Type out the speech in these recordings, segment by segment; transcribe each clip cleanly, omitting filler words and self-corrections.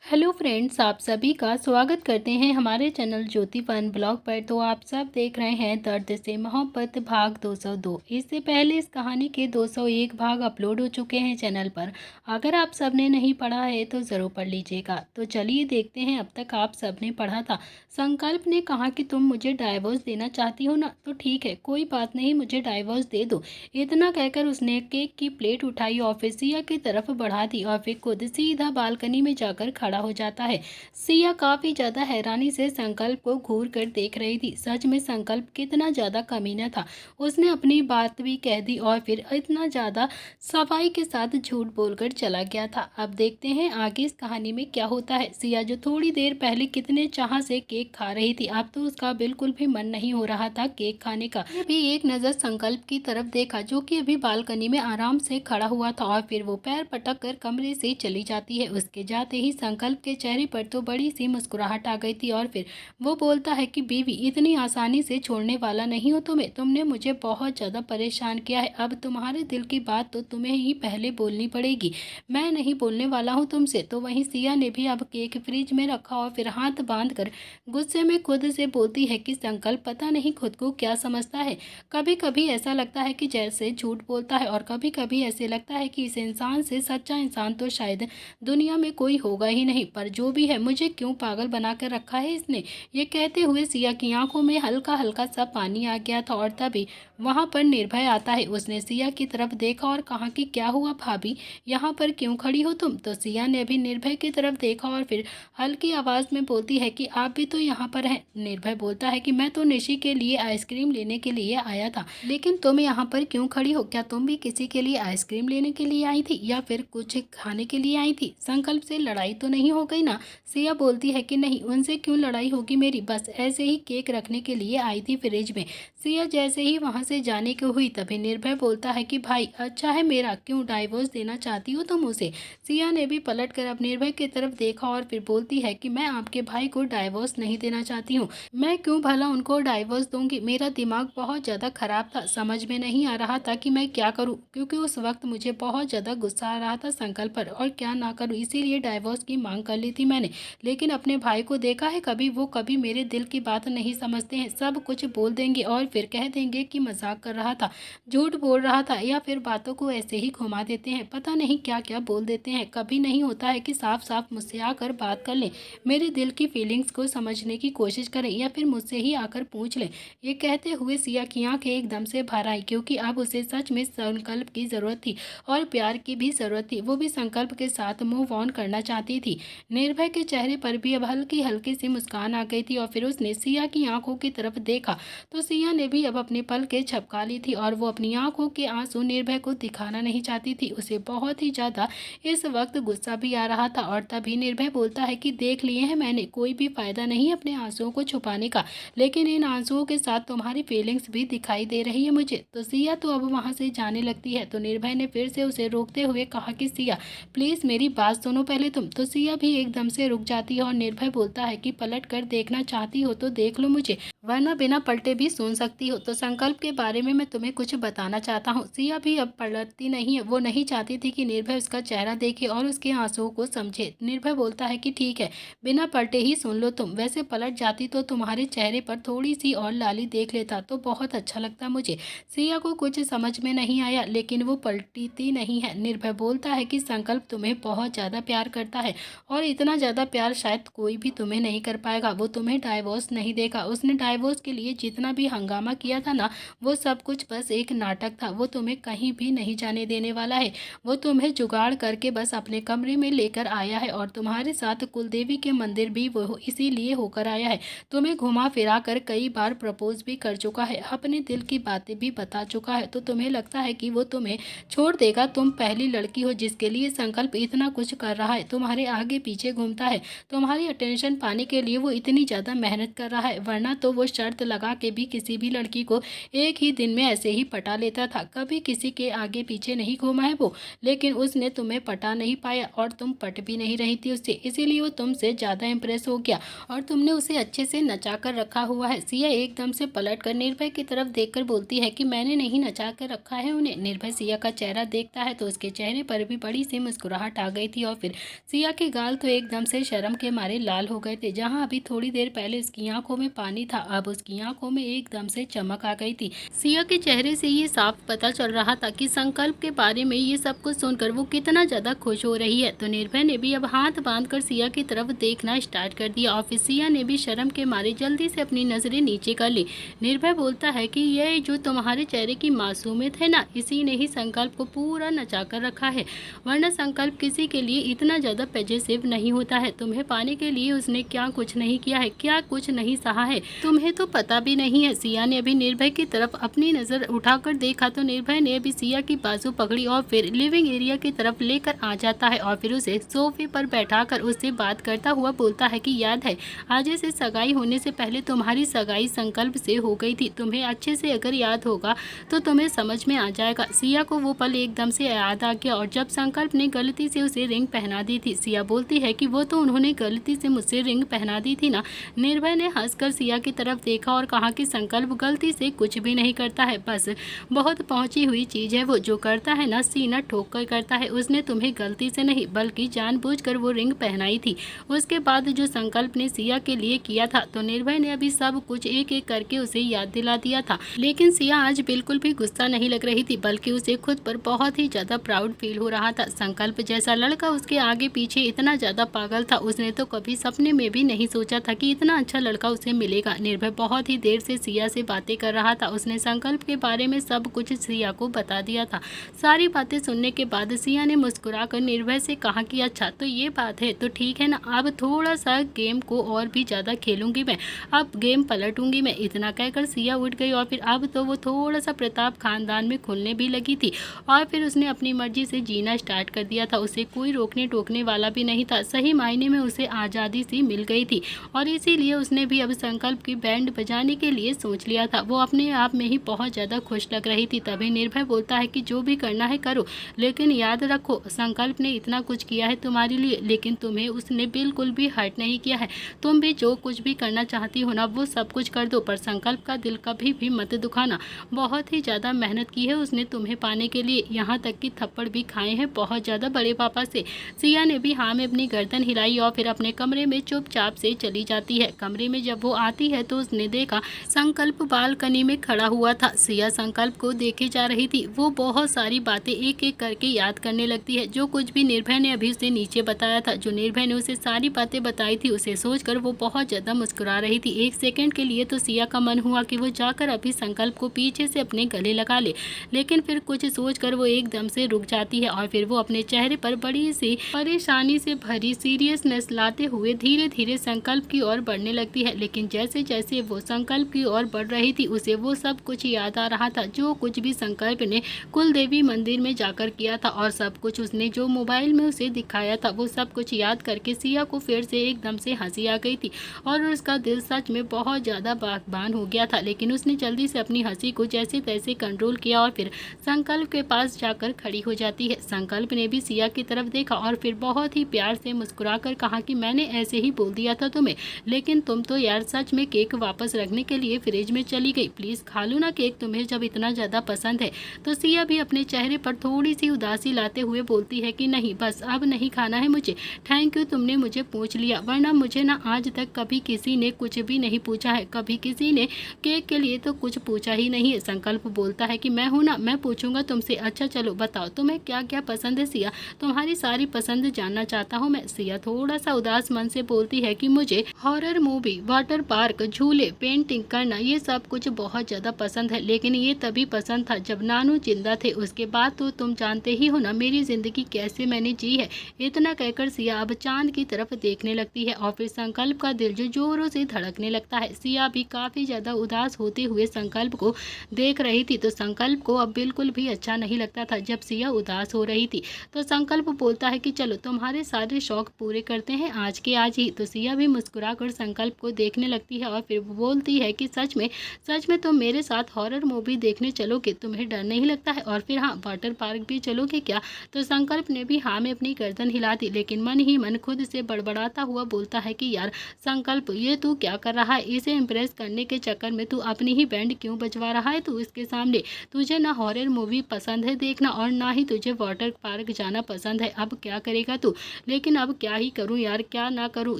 Hello friends, आप सभी का स्वागत करते हैं हमारे चैनल ज्योति फन ब्लॉग पर। तो आप सब देख रहे हैं दर्द से मोहब्बत भाग 202। इससे पहले इस कहानी के 201 भाग अपलोड हो चुके हैं चैनल पर। अगर आप सब ने नहीं पढ़ा है तो ज़रूर पढ़ लीजिएगा। तो चलिए देखते हैं अब तक आप सब ने पढ़ा था। संकल्प ने कहा कि तुम मुझे डाइवोर्स देना चाहती हो ना, तो ठीक है, कोई बात नहीं, मुझे डाइवोर्स दे दो। इतना कहकर उसने केक की प्लेट उठाई और फिर सिया की तरफ बढ़ा दी और फिर खुद सीधा बालकनी में जाकर खड़ा हो जाता है। सिया काफी ज्यादा हैरानी से संकल्प को घूर कर देख रही थी। सच में संकल्प कितना ज्यादा कमीना था। उसने अपनी बात भी कह दी और फिर इतना ज्यादा सफाई के साथ झूठ बोलकर चला गया था। अब देखते हैं आगे इस कहानी में क्या होता है। सिया जो थोड़ी देर पहले कितने चाह से केक खा रही थी, अब तो उसका बिल्कुल भी मन नहीं हो रहा था केक खाने का। भी एक नजर संकल्प की तरफ देखा जो कि अभी बालकनी में आराम से खड़ा हुआ था और फिर वो पैर पटक कर कमरे से चली जाती है। उसके जाते ही संकल्प के चेहरे पर तो बड़ी सी मुस्कुराहट आ गई थी और फिर वो बोलता है कि बीवी, इतनी आसानी से छोड़ने वाला नहीं हो तुम्हें। तुमने मुझे बहुत ज़्यादा परेशान किया है। अब तुम्हारे दिल की बात तो तुम्हें ही पहले बोलनी पड़ेगी, मैं नहीं बोलने वाला हूँ तुमसे। तो वहीं सिया ने भी अब केक फ्रिज में रखा और फिर हाथ बांध कर गुस्से में खुद से बोलती है कि संकल्प पता नहीं खुद को क्या समझता है। कभी कभी ऐसा लगता है कि जैसे झूठ बोलता है और कभी कभी ऐसे लगता है कि इस इंसान से सच्चा इंसान तो शायद दुनिया में कोई होगा ही नहीं। पर जो भी है, मुझे क्यों पागल बना कर रखा है इसने। ये कहते हुए सिया की आंखों में हल्का हल्का सा पानी आ गया था और तभी वहां पर निर्भय आता है। उसने सिया की तरफ देखा और कहा कि क्या हुआ भाभी, यहाँ पर क्यों खड़ी हो तुम। तो सिया ने भी निर्भय की तरफ देखा और फिर हल्की आवाज में बोलती है कि आप भी तो यहाँ पर हैं। निर्भय बोलता है कि मैं तो निशी के लिए आइसक्रीम लेने के लिए आया था, लेकिन तुम यहाँ पर क्यों खड़ी हो। क्या तुम भी किसी के लिए आइसक्रीम लेने के लिए आई थी या फिर कुछ खाने के लिए आई थी। संकल्प से लड़ाई तो नहीं हो गई ना। सिया बोलती है कि नहीं, उनसे क्यों लड़ाई होगी मेरी, बस ऐसे ही केक रखने के लिए आई थी फ्रिज में। सिया जैसे ही वहां से जाने की हुई तभी निर्भय बोलता है कि भाई अच्छा है मेरा, क्यों डाइवोर्स देना चाहती हो तुम उसे। सिया ने भी पलट कर अब निर्भय की तरफ देखा और फिर बोलती है कि मैं आपके भाई को डाइवोर्स नहीं देना चाहती हूँ। मैं क्यों भला उनको डाइवोर्स दूंगी। मेरा दिमाग बहुत ज़्यादा खराब था, समझ में नहीं आ रहा था कि मैं क्या करूँ, क्योंकि उस वक्त मुझे बहुत ज़्यादा गुस्सा आ रहा था संकल्प पर और क्या ना करूँ, इसीलिए डाइवोर्स की मांग कर ली थी मैंने। लेकिन अपने भाई को देखा है कभी मेरे दिल की बात नहीं समझते हैं। सब कुछ बोल देंगे और फिर कह देंगे कि मजाक कर रहा था, झूठ बोल रहा था, या फिर बातों को ऐसे ही घुमा देते हैं। पता नहीं क्या क्या बोल देते हैं। कभी नहीं होता है कि साफ साफ मुझसे आकर बात कर लें, मेरे दिल की फीलिंग्स को समझने की कोशिश करें, या फिर मुझसे ही आकर पूछ लें। ये कहते हुए सिया की आंखें एकदम से भर आई, क्योंकि अब उसे सच में संकल्प की जरूरत थी और प्यार की भी जरूरत थी। वो भी संकल्प के साथ मूव ऑन करना चाहती थी। निर्भय के चेहरे पर भी अब हल्की हल्की सी मुस्कान आ गई थी और फिर उसने सिया की आंखों की तरफ देखा तो सिया ने भी अब अपनी पलकें झपका ली थी और वो अपनी आंखों के आंसू निर्भय को दिखाना नहीं चाहती थी। उसे बहुत ही ज्यादा इस वक्त गुस्सा भी आ रहा था और तभी निर्भय बोलता है कि देख लिए हैं मैंने, कोई भी फायदा नहीं अपने आंसुओं को छुपाने का, लेकिन इन आंसुओं के साथ तुम्हारी फीलिंग्स भी दिखाई दे रही है मुझे। तो सिया तो अब वहां से जाने लगती है। तो निर्भय ने फिर से उसे रोकते हुए कहा कि सिया प्लीज मेरी बात सुनो पहले तुम। तो सिया भी एकदम से रुक जाती है और निर्भय बोलता है कि पलट कर देखना चाहती हो तो देख लो मुझे, वरना बिना पलटे भी सुन सकती हो। तो संकल्प के बारे में मैं तुम्हें कुछ बताना चाहता हूँ। सिया भी अब पलटती नहीं है। वो नहीं चाहती थी कि निर्भय उसका चेहरा देखे और उसके आंसुओं को समझे। निर्भय बोलता है कि ठीक है, बिना पलटे ही सुन लो तुम। वैसे पलट जाती तो तुम्हारे चेहरे पर थोड़ी सी और लाली देख लेता तो बहुत अच्छा लगता मुझे। सिया को कुछ समझ में नहीं आया, लेकिन वो पलटती नहीं है। निर्भय बोलता है कि संकल्प तुम्हें बहुत ज्यादा प्यार करता है और इतना ज़्यादा प्यार शायद कोई भी तुम्हें नहीं कर पाएगा। वो तुम्हें डाइवोर्स नहीं देगा। उसने डाइवोर्स के लिए जितना भी हंगामा किया था ना, वो सब कुछ बस एक नाटक था। वो तुम्हें कहीं भी नहीं जाने देने वाला है। वो तुम्हें जुगाड़ करके बस अपने कमरे में लेकर आया है और तुम्हारे साथ कुलदेवी के मंदिर भी वो इसीलिए होकर आया है। तुम्हें घुमा फिरा कर कई बार प्रपोज भी कर चुका है, अपने दिल की बातें भी बता चुका है। तो तुम्हें लगता है कि वो तुम्हें छोड़ देगा। तुम पहली लड़की हो जिसके लिए संकल्प इतना कुछ कर रहा है, तुम्हारे आगे पीछे घूमता है, तुम्हारी अटेंशन पाने के लिए वो इतनी ज़्यादा मेहनत कर रहा है, वरना तो वो शर्त लगा के भी किसी भी लड़की को एक ही दिन में ऐसे ही पटा लेता था, कभी किसी के आगे पीछे नहीं घूमा है वो। लेकिन उसने तुम्हें पटा नहीं पाया और तुम पट भी नहीं रही थी उससे, इसीलिए वो तुमसे ज़्यादा इम्प्रेस हो गया और तुमने उसे अच्छे से नचा कर रखा हुआ है। सिया एकदम से पलट कर निर्भय की तरफ देखकर बोलती है कि मैंने नहीं नचा कर रखा है उन्हें। निर्भय सिया का चेहरा देखता है तो उसके चेहरे पर भी बड़ी सी मुस्कुराहट आ गई थी और फिर सिया के गाल तो एकदम से शर्म के मारे लाल हो गए थे। जहां अभी थोड़ी देर पहले उसकी आंखों में पानी था, अब उसकी आंखों में एकदम से चमक आ गई थी। सिया के चेहरे से ये साफ पता चल रहा था कि संकल्प के बारे में ये सब कुछ सुनकर वो कितना ज्यादा खुश हो रही है। तो निर्भय ने भी अब हाथ बांधकर सिया की तरफ देखना स्टार्ट कर दिया और फिर सिया ने भी शर्म के मारे जल्दी से अपनी नजरें नीचे कर ली। निर्भय बोलता है कि ये जो तुम्हारे चेहरे की मासूमियत है ना, इसी ने ही संकल्प को पूरा नचा कर रखा है, वरना संकल्प किसी के लिए इतना ज्यादा पॉजिटिव नहीं होता है। तुम्हें पाने के लिए उसने क्या कुछ नहीं किया है, क्या कुछ नहीं सहा है, तुम्हें तो पता भी नहीं है। सिया ने अभी निर्भय की तरफ अपनी नजर उठाकर देखा तो निर्भय ने अभी सिया की बाजू पकड़ी और फिर लिविंग एरिया की तरफ लेकर आ जाता है और फिर उसे सोफे पर बैठाकर उससे बात करता हुआ बोलता है कि याद है आज से सगाई होने से पहले तुम्हारी सगाई संकल्प से हो गई थी, तुम्हें अच्छे से अगर याद होगा तो तुम्हें समझ में आ जाएगा। सिया को वो पल एकदम से याद आ गया और जब संकल्प ने गलती से उसे रिंग पहना दी थी। सिया बोलती है कि वो तो उन्होंने गलती से मुझसे रिंग पहना दी थी ना। निर्भय ने हंसकर सिया की तरफ देखा और कहा कि संकल्प गलती से कुछ भी नहीं करता है, बस बहुत पहुंची हुई चीज है वो, जो करता है ना सीना ठोक कर करता है। उसने तुम्हें गलती से नहीं बल्कि जानबूझकर वो रिंग पहनाई थी। उसके बाद जो संकल्प ने सिया के लिए किया था तो निर्भय ने अभी सब कुछ एक एक करके उसे याद दिला दिया था। लेकिन सिया आज बिल्कुल भी गुस्सा नहीं लग रही थी, बल्कि उसे खुद पर बहुत ही ज्यादा प्राउड फील हो रहा था। संकल्प जैसा लड़का उसके आगे पीछे इतना ज्यादा पागल था, उसने तो कभी सपने में भी नहीं सोचा था कि इतना अच्छा लड़का उसे मिलेगा। निर्भय बहुत ही देर से सिया से बातें कर रहा था, उसने संकल्प के बारे में सब कुछ सिया को बता दिया था। सारी बातें सुनने के बाद सिया ने मुस्कुराकर निर्भय से कहा कि अच्छा तो ये बात है, तो ठीक है ना, अब थोड़ा सा गेम को और भी ज्यादा खेलूंगी मैं, अब गेम पलटूंगी मैं। इतना कहकर सिया उठ गई और फिर अब तो वो थोड़ा सा प्रताप खानदान में खुलने भी लगी थी और फिर उसने अपनी मर्जी से जीना स्टार्ट कर दिया था। उसे कोई रोकने टोकने वाला भी नहीं था, सही मायने में उसे आज़ादी सी मिल गई थी और इसीलिए उसने भी अब संकल्प की बैंड बजाने के लिए सोच लिया था। वो अपने आप में ही बहुत ज़्यादा खुश लग रही थी। तभी निर्भय बोलता है कि जो भी करना है करो, लेकिन याद रखो संकल्प ने इतना कुछ किया है तुम्हारे लिए, लेकिन तुम्हें उसने बिल्कुल भी हर्ट नहीं किया है। तुम भी जो कुछ भी करना चाहती हो ना वो सब कुछ कर दो, पर संकल्प का दिल कभी भी मत दुखाना। बहुत ही ज़्यादा मेहनत की है उसने तुम्हें पाने के लिए, यहाँ तक कि थप्पड़ भी खाए हैं बहुत ज़्यादा बड़े पापा से। सिया ने भी हाँ में अपनी गर्दन हिलाई और फिर अपने कमरे में चुपचाप से चली जाती है। कमरे में जब वो आती है तो उसने देखा संकल्प बालकनी में खड़ा हुआ था। सिया संकल्प को देखे जा रही थी। वो बहुत सारी बातें एक एक करके याद करने लगती है, जो कुछ भी निर्भय ने अभी उसे नीचे बताया था, जो निर्भय ने उसे सारी बातें बताई थी, उसे सोचकर वो बहुत ज़्यादा मुस्कुरा रही थी। एक सेकंड के लिए तो सिया का मन हुआ कि वो जाकर अभी संकल्प को पीछे से अपने गले लगा ले, लेकिन फिर कुछ सोचकर वो एकदम से रुक जाती है और फिर वो अपने चेहरे पर बड़ी सी परेशानी से भरी सीरियसनेस लाते हुए धीरे धीरे संकल्प की ओर बढ़ने लगती है। लेकिन जैसे जैसे वो संकल्प की ओर बढ़ रही थी उसे वो सब कुछ याद आ रहा था, जो कुछ भी संकल्प ने कुल देवी मंदिर में जाकर किया था और सब कुछ उसने जो मोबाइल में उसे दिखाया था, वो सब कुछ याद करके सिया को फिर से एकदम से हंसी आ गई थी और उसका दिल सच में बहुत ज़्यादा बागबान हो गया था। लेकिन उसने जल्दी से अपनी हंसी को जैसे तैसे कंट्रोल किया और फिर संकल्प के पास जाकर खड़ी हो जाती है। संकल्प ने भी सिया की तरफ देखा और फिर बहुत ही प्यार से मुस्कुराकर कहा कि मैंने ऐसे ही बोल दिया था तुम्हें, लेकिन तुम तो यार सच में केक वापस रखने के लिए फ्रिज में चली गई, प्लीज़ खा लो ना केक, तुम्हें जब इतना ज़्यादा पसंद है। तो सिया भी अपने चेहरे पर थोड़ी सी उदासी लाते हुए बोलती है कि नहीं बस अब नहीं खाना है मुझे, थैंक यू तुमने मुझे पूछ लिया, वरना मुझे ना आज तक कभी किसी ने कुछ भी नहीं पूछा है, कभी किसी ने केक के लिए तो कुछ पूछा ही नहीं है। संकल्प बोलता है कि मैं हूँ ना, मैं पूछूंगा तुमसे, अच्छा चलो बताओ तुम्हें क्या क्या पसंद है सिया, तुम्हारी सारी पसंद जानना चाहता हूँ मैं। सिया थोड़ा सा उदास मन से बोलती है कि मुझे हॉरर मूवी, वाटर पार्क, झूले, पेंटिंग करना ये सब कुछ बहुत ज़्यादा पसंद है, लेकिन ये तभी पसंद था जब नानू जिंदा थे, उसके बाद तो तुम जानते ही हो ना मेरी ज़िंदगी कैसे मैंने जी है। इतना कहकर सिया अब चांद की तरफ देखने लगती है और फिर संकल्प का दिल जो जोरों से धड़कने लगता है। सिया भी काफ़ी ज़्यादा उदास होते हुए संकल्प को देख रही थी, तो संकल्प को अब बिल्कुल भी अच्छा नहीं लगता था जब सिया उदास हो रही थी। तो संकल्प बोलता है कि चलो तुम्हारे सारे शौक पूरे करते हैं आज के आज ही। तो सिया भी मुस्कुरा कर संकल्प को देखने लगती है और फिर वो बोलती है कि सच में तुम मेरे साथ हॉरर मूवी देखने चलोगे, तुम्हें डर नहीं लगता है? और फिर हाँ, वाटर पार्क भी चलोगे क्या? तो संकल्प ने भी हाँ में अपनी गर्दन हिला दी, लेकिन मन ही मन खुद से बड़बड़ाता हुआ बोलता है कि यार संकल्प, ये तू क्या कर रहा है? इसे इम्प्रेस करने के चक्कर में तू अपनी ही बैंड क्यों बजवा रहा है? तू इसके सामने, तुझे ना हॉरर मूवी पसंद है देखना और ना ही तुझे वाटर पार्क जाना पसंद है। अब क्या करेगा तू? लेकिन अब क्या ही करूं यार, क्या ना करूं,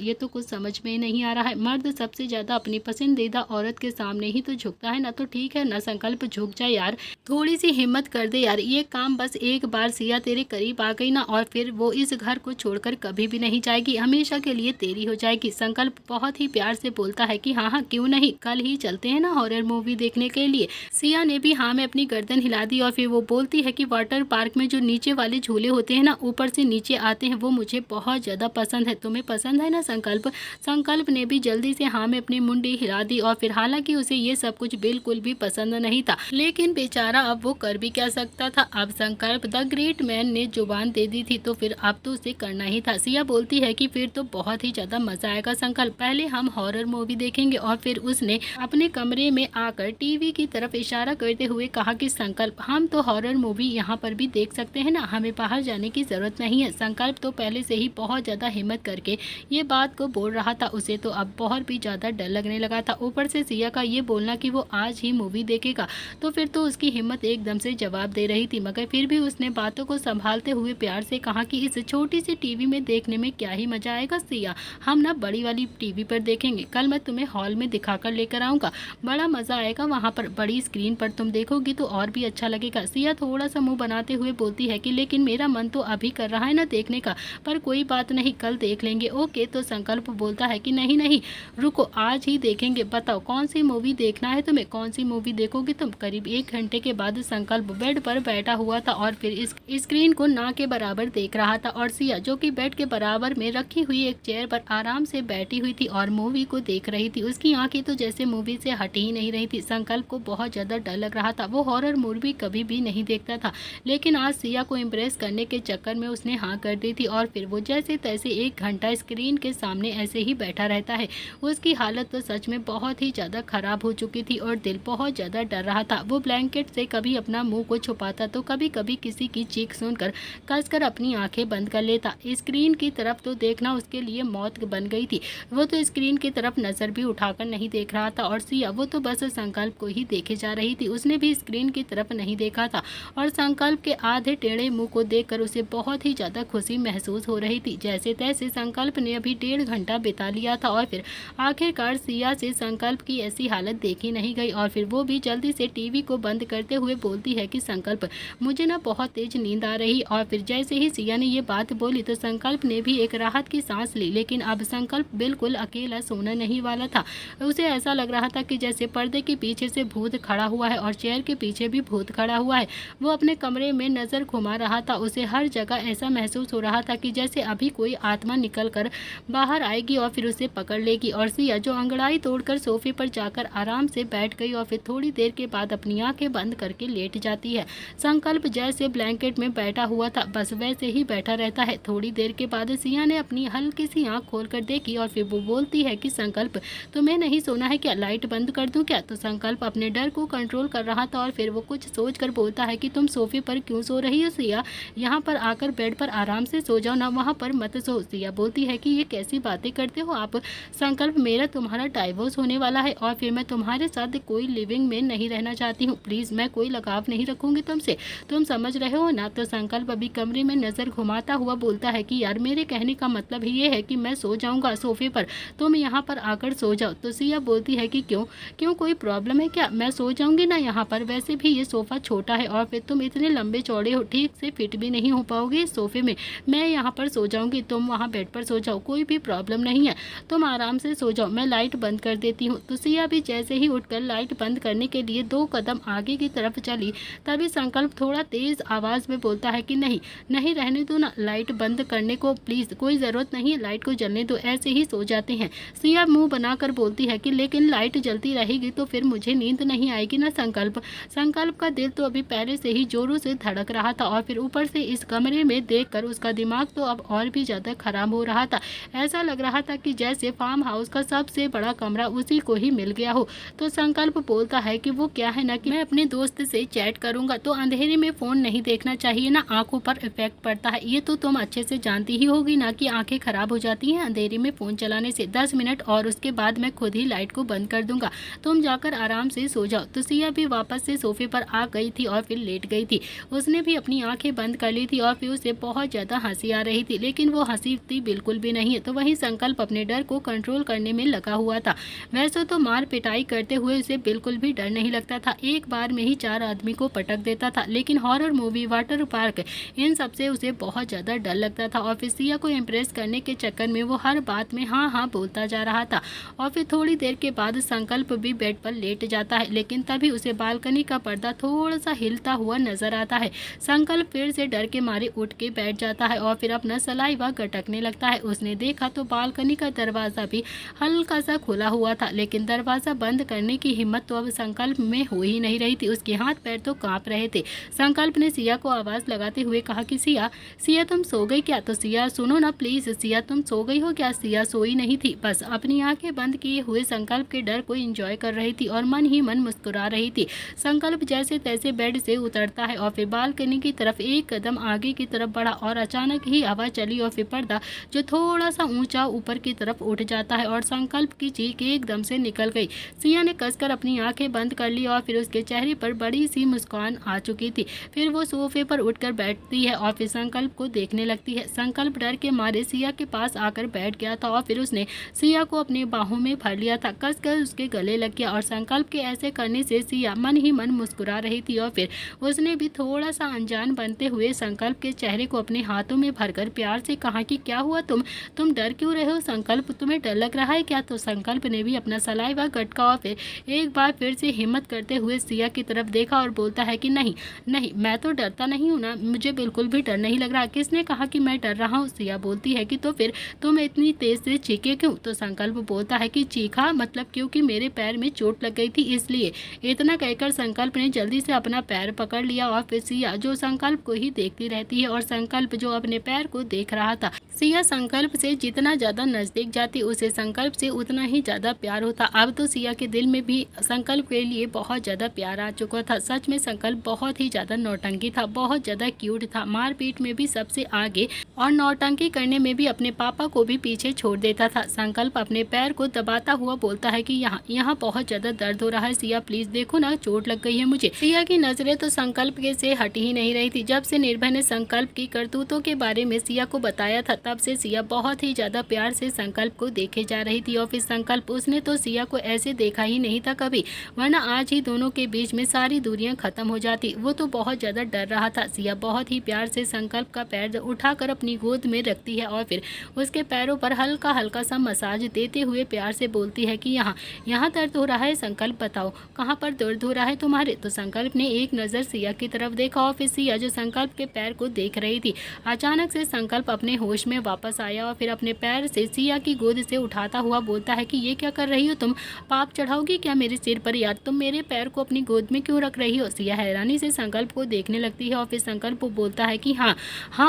ये तो कुछ समझ में नहीं आ रहा है। मर्द सबसे ज्यादा अपनी पसंदीदा औरत के सामने ही तो झुकता है ना। तो ठीक है ना संकल्प, झुक जा यार, थोड़ी सी हिम्मत कर दे यार। ये काम बस एक बार सिया तेरे करीब आ गई ना, और फिर वो इस घर को छोड़कर कभी भी नहीं जाएगी, हमेशा के लिए तेरी हो जाएगी। संकल्प बहुत ही प्यार से बोलता है कि हाँ हाँ क्यों नहीं, कल ही चलते हैं ना हॉरर मूवी देखने के लिए। सिया ने भी हाँ में अपनी गर्दन हिला दी और फिर वो बोलती है कि वाटर पार्क में जो नीचे वाले झूले होते हैं ना, ऊपर से नीचे आते हैं, वो मुझे बहुत ज्यादा पसंद है। तुम्हें पसंद है ना संकल्प? संकल्प ने भी जल्दी से हाँ में अपनी मुंडी हिला दी और फिर हालांकि उसे ये सब कुछ बिल्कुल भी पसंद नहीं था, लेकिन बेचारा अब वो कर भी क्या सकता था। अब संकल्प द ग्रेट मैन ने जुबान दे दी थी तो फिर अब तो उसे करना ही था। सिया बोलती है कि फिर तो बहुत ही ज्यादा मजा आएगा संकल्प, पहले हम हॉरर मूवी देखेंगे। और फिर उसने अपने कमरे में आकर टीवी की तरफ इशारा करते हुए कहा कि संकल्प, हम तो हॉरर मूवी यहाँ पर भी देख सकते हैं ना, हमें बाहर जाने की जरूरत नहीं है। संकल्प तो पहले से ही बहुत ज्यादा हिम्मत करके ये बात को बोल रहा था, उसे तो अब बहुत भी ज्यादा डर लगने लगा था। ऊपर से सिया का ये बोलना कि वो आज ही मूवी देखेगा, तो फिर तो उसकी हिम्मत एकदम से जवाब दे रही थी। मगर फिर भी उसने बातों को संभालते हुए प्यार से कहा कि इस छोटी सी टीवी में देखने में क्या ही मजा आएगा सिया, हम ना बड़ी वाली टीवी पर देखेंगे, कल मैं तुम्हें हॉल में दिखाकर लेकर आऊंगा, बड़ा मजा आएगा वहाँ पर, बड़ी स्क्रीन पर तुम देखोगी तो और भी अच्छा लगेगा। सिया थोड़ा सा मुंह बनाते हुए बोलती है कि लेकिन मेरा मन तो अभी कर रहा है ना देखने का, पर कोई बात नहीं, कल देख लेंगे। ओके, तो संकल्प बोलता है कि नहीं नहीं रुको, आज ही देखेंगे, बताओ कौन सी मूवी देखना है तुम्हें, कौन सी मूवी देखोगी तुम? करीब 1 घंटे के बाद संकल्प बेड पर बैठा हुआ था और फिर इस स्क्रीन को ना के बराबर देख रहा था, और सिया जो कि बेड के बराबर में रखी हुई एक चेयर पर आराम से बैठी हुई थी और मूवी को देख रही थी। उसकी आंखें तो जैसे मूवी से हट ही नहीं रही थी। संकल्प को बहुत ज्यादा डर लग रहा था, वो हॉरर मूवी कभी भी नहीं देखता था, लेकिन आज सिया को इम्प्रेस करने के चक्कर में उसने हाँ कर दी थी और फिर वो जैसे तैसे 1 घंटा स्क्रीन के सामने ऐसे ही बैठा रहता है। उसकी हालत तो सच में बहुत ही ज्यादा खराब हो चुकी थी और दिल बहुत ज्यादा डर रहा था। वो ब्लैंकेट से कभी अपना मुंह को छुपाता तो कभी कभी किसी की चीख सुनकर कसकर अपनी आंखें बंद कर लेता। स्क्रीन की तरफ तो देखना उसके लिए मौत बन गई थी, वो तो स्क्रीन की तरफ नजर भी उठाकर नहीं देख रहा था, और सिया वो तो बस संकल्प को ही देखे जा रही थी, उसने भी स्क्रीन की तरफ नहीं देखा था। और संकल्प के आधे टेढ़े मुंह को देखकर उसे बहुत ही ज्यादा खुशी महसूस हो रही थी। जैसे तैसे संकल्प ने अभी 1.5 घंटा बिता लिया था और फिर आखिरकार सिया से संकल्प की ऐसी हालत देखी नहीं गई और फिर वो भी जल्दी से टीवी को बंद करते हुए बोलती है कि संकल्प, मुझे ना बहुत तेज नींद आ रही। और फिर जैसे ही सिया ने ये बात बोली तो संकल्प ने भी एक राहत की सांस ली, लेकिन अब संकल्प बिल्कुल अकेला सोने नहीं वाला था। उसे ऐसा लग रहा था कि जैसे पर्दे के पीछे से भूत खड़ा हुआ है और चेयर के पीछे भी भूत खड़ा हुआ है। वो अपने कमरे में नजर घुमा रहा था, उसे हर जगह ऐसा महसूस हो रहा था कि जैसे अभी कोई आत्मा निकल कर बाहर आएगी और फिर उसे पकड़ लेगी। और सिया जो अंगड़ाई तोड़कर सोफे पर जाकर आराम से बैठ गई और फिर थोड़ी देर के बाद अपनी आंखें बंद करके लेट जाती है। संकल्प जैसे ब्लैंकेट में बैठा हुआ था बस वैसे ही बैठा रहता है। थोड़ी देर के बाद सिया ने अपनी हल्की सी आंख खोलकर देखी और फिर वो बोलती है कि संकल्प, तुम्हें नहीं सोना है क्या, लाइट बंद कर दूं क्या? तो संकल्प अपने डर को कंट्रोल कर रहा था और फिर वो कुछ सोच कर बोलता है कि तुम सोफे पर क्यों सो रही हो सिया, यहाँ पर आकर बेड पर आराम से सो जाओ ना, वहाँ पर मत सो। सिया बोलती है कि ये कैसी बातें करते हो आप संकल्प, मेरा तुम्हारा डाइवोर्स होने वाला है और फिर मैं तुम्हारे साथ कोई लिविंग में नहीं रहना चाहती हूँ, प्लीज मैं कोई लगाव नहीं रखूंगी तुमसे, तुम समझ रहे हो ना? तो संकल्प अभी कमरे में नजर घुमाता हुआ बोलता है कि यार मेरे कहने का मतलब ही ये है कि मैं सो जाऊंगा सोफे पर, तुम यहाँ पर आकर सो जाओ। तो सिया बोलती है कि क्यों क्यों कोई प्रॉब्लम है क्या, मैं सो जाऊंगी ना यहाँ पर, वैसे भी ये सोफा छोटा है और फिर तुम इतने लंबे चौड़े हो, ठीक से फिट भी नहीं हो पाओगे इस सोफे में, मैं यहाँ पर सो जाऊंगी, तुम वहाँ बेड पर सो जाओ, कोई भी प्रॉब्लम नहीं है, तुम आराम से सो जाओ, मैं लाइट बंद कर देती हूँ। तो सिया भी जैसे ही उठकर लाइट बंद करने के लिए 2 कदम आगे की तरफ चली, तभी संकल्प थोड़ा तेज आवाज में बोलता है कि नहीं नहीं रहने दो ना, लाइट बंद करने को प्लीज, कोई जरूरत नहीं है, लाइट को जलने दो, ऐसे ही सो जाते हैं। सिया मुंह बनाकर बोलती है कि लेकिन लाइट जलती रहेगी तो फिर मुझे नींद नहीं आएगी ना संकल्प का दिल तो अभी पहले से ही जोरों से धड़क रहा था और फिर ऊपर से इस कमरे में देखकर उसका दिमाग तो अब और भी ज्यादा खराब हो रहा था। ऐसा लग रहा था कि जैसे फार्म हाउस का सबसे बड़ा कमरा उसी को ही मिल गया हो। तो संकल्प बोलता है कि वो क्या है ना कि मैं अपने दोस्त से चैट करूंगा तो अंधेरे में फ़ोन नहीं देखना चाहिए ना, आंखों पर इफेक्ट पड़ता है। ये तो तुम अच्छे से जानती ही होगी ना कि आंखें खराब हो जाती हैं अंधेरे में फ़ोन चलाने से। 10 मिनट और उसके बाद मैं खुद ही लाइट को बंद कर दूंगा, तुम जाकर आराम से सो जाओ। तो सिया भी वापस से सोफे पर आ गई थी और फिर लेट गई थी। उसने भी अपनी आंखें बंद कर ली थी और फिर उसे बहुत ज़्यादा हंसी आ रही थी, लेकिन वो हंसी थी बिल्कुल भी नहीं है। तो वहीं संकल्प अपने डर को कंट्रोल करने में लगा हुआ था। वैसे तो मार पिटाई करते हुए उसे बिल्कुल भी डर नहीं लगता था, एक बार में ही 4 आदमी को पटक देता था, लेकिन हॉरर मूवी, वाटर पार्क, इन सब से उसे बहुत ज़्यादा डर लगता था। और फिर सिया को इम्प्रेस करने के चक्कर में वो हर बात में हाँ हाँ बोलता जा रहा था। और फिर थोड़ी देर के बाद संकल्प भी बेड पर लेट जाता है, लेकिन तभी उसे बालकनी का पर्दा थोड़ा सा हिलता हुआ नजर आता है। संकल्प फिर से डर के मारे उठ के बैठ जाता है और फिर अपना सलाइवा गटकने लगता है। उसने देखा तो बालकनी का दरवाज़ा भी हल्का सा खुला हुआ था, लेकिन दरवाज़ा बंद करने की हिम्मत तो अब संकल्प में हो ही नहीं रही थी। उसके हाथ पैर तो कांप रहे थे। संकल्प ने सिया को आवाज़ लगाते हुए कहा कि सिया, सिया तुम सो गई क्या? तो सिया, सुनो ना प्लीज़, सिया तुम सो गई हो क्या? सिया सोई नहीं थी, बस अपनी आंखें बंद किए हुए संकल्प के डर को एंजॉय कर रही थी और मन ही मन मुस्कुरा रही थी। संकल्प जैसे तैसे बेड से उतरता है और फिर बालकनी की तरफ एक कदम आगे की तरफ बढ़ा और अचानक ही हवा चली और फिर पर्दा जो थोड़ा सा ऊंचा ऊपर की तरफ उठ जाता है और संकल्प की चीख एकदम से निकल गई। सिया ने कसकर अपनी आंखें बंद कर ली और फिर उसके चेहरे पर बड़ी सी मुस्कान आ चुकी थी। फिर वो सोफे पर उठकर बैठती है और फिर संकल्प को देखने लगती है। संकल्प डर के मारे सिया के पास आकर बैठ गया था और फिर उसने सिया को अपनी बाहों में भर लिया था, कसकर उसके गले लग गया। और संकल्प के ऐसे करने से सिया मन ही मन मुस्कुरा रही थी और फिर उसने भी थोड़ा सा अनजान बनते हुए संकल्प के चेहरे को अपने हाथों में भरकर प्यार से कहा कि क्या हुआ, तुम डर क्यों रहे हो संकल्प, तुम्हें डर लग रहा है क्या? तो संकल्प ने भी अपना सलाइवा गटका और फिर एक बार फिर से हिम्मत करते हुए सिया की तरफ देखा और बोलता है कि नहीं नहीं, मैं तो डरता नहीं हूँ ना, मुझे बिल्कुल भी डर नहीं लग रहा। किसने कहा कि मैं डर रहा हूँ? सिया बोलती है कि तो फिर तुम इतनी तेज से चीखे क्यों? तो संकल्प बोलता है कि चीखा मतलब क्योंकि मेरे पैर में चोट लग गई थी इसलिए। इतना कहकर संकल्प ने जल्दी से अपना पैर पकड़ लिया और फिर सिया जो संकल्प को ही देखती रहती है और संकल्प जो अपने पैर को देख रहा था। सिया संकल्प से जितना ज़्यादा नज़दीक जाती उसे संकल्प से उतना ही ज़्यादा प्यार होता। अब तो सिया के दिल में भी संकल्प के लिए बहुत ज़्यादा प्यार आ चुका था। सच में संकल्प बहुत ही ज़्यादा नौटंकी था, बहुत ज़्यादा क्यूट था, मारपीट में भी सबसे आगे और नौटंकी करने में भी अपने पापा को भी पीछे छोड़ देता था। संकल्प अपने पैर को दबाता हुआ बोलता है कि यहाँ बहुत ज़्यादा दर्द हो रहा है सिया, प्लीज़ देखो ना, चोट लग गई है मुझे। सिया की नज़रें तो संकल्प के से हट ही नहीं रही थी। जब से निर्भय ने संकल्प की करतूतों के बारे में सिया को बताया था तब से सिया बहुत ही ज़्यादा प्यार से संकल्प को देखे जा रही थी। और फिर संकल्प, उसने तो सिया को ऐसे देखा ही नहीं था कभी, वरना आज ही दोनों के बीच में सारी दूरियां खत्म हो जाती। वो तो बहुत ज़्यादा डर रहा था। सिया बहुत ही प्यार से संकल्प का पैर उठाकर अपनी गोद में रखती है और फिर उसके पैरों पर हल्का हल्का सा मसाज देते हुए प्यार से बोलती है कि यहाँ दर्द हो रहा है संकल्प, बताओ कहाँ पर दर्द हो रहा है तुम्हारे? तो संकल्प ने एक नज़र सिया की तरफ देखा और फिर सिया जो संकल्प के पैर को देख रही थी। अचानक से संकल्प अपने होश में वापस आया और फिर अपने पैर से सिया की गोद से उठाता हुआ बोलता है कि ये क्या कर रही हो तुम, पाप चढ़ाओगी क्या मेरे सिर पर? यार तुम मेरे पैर को अपनी गोद में क्यों रख रही हो? सिया हैरानी से संकल्प को देखने लगती है और फिर संकल्प बोलता है कि हाँ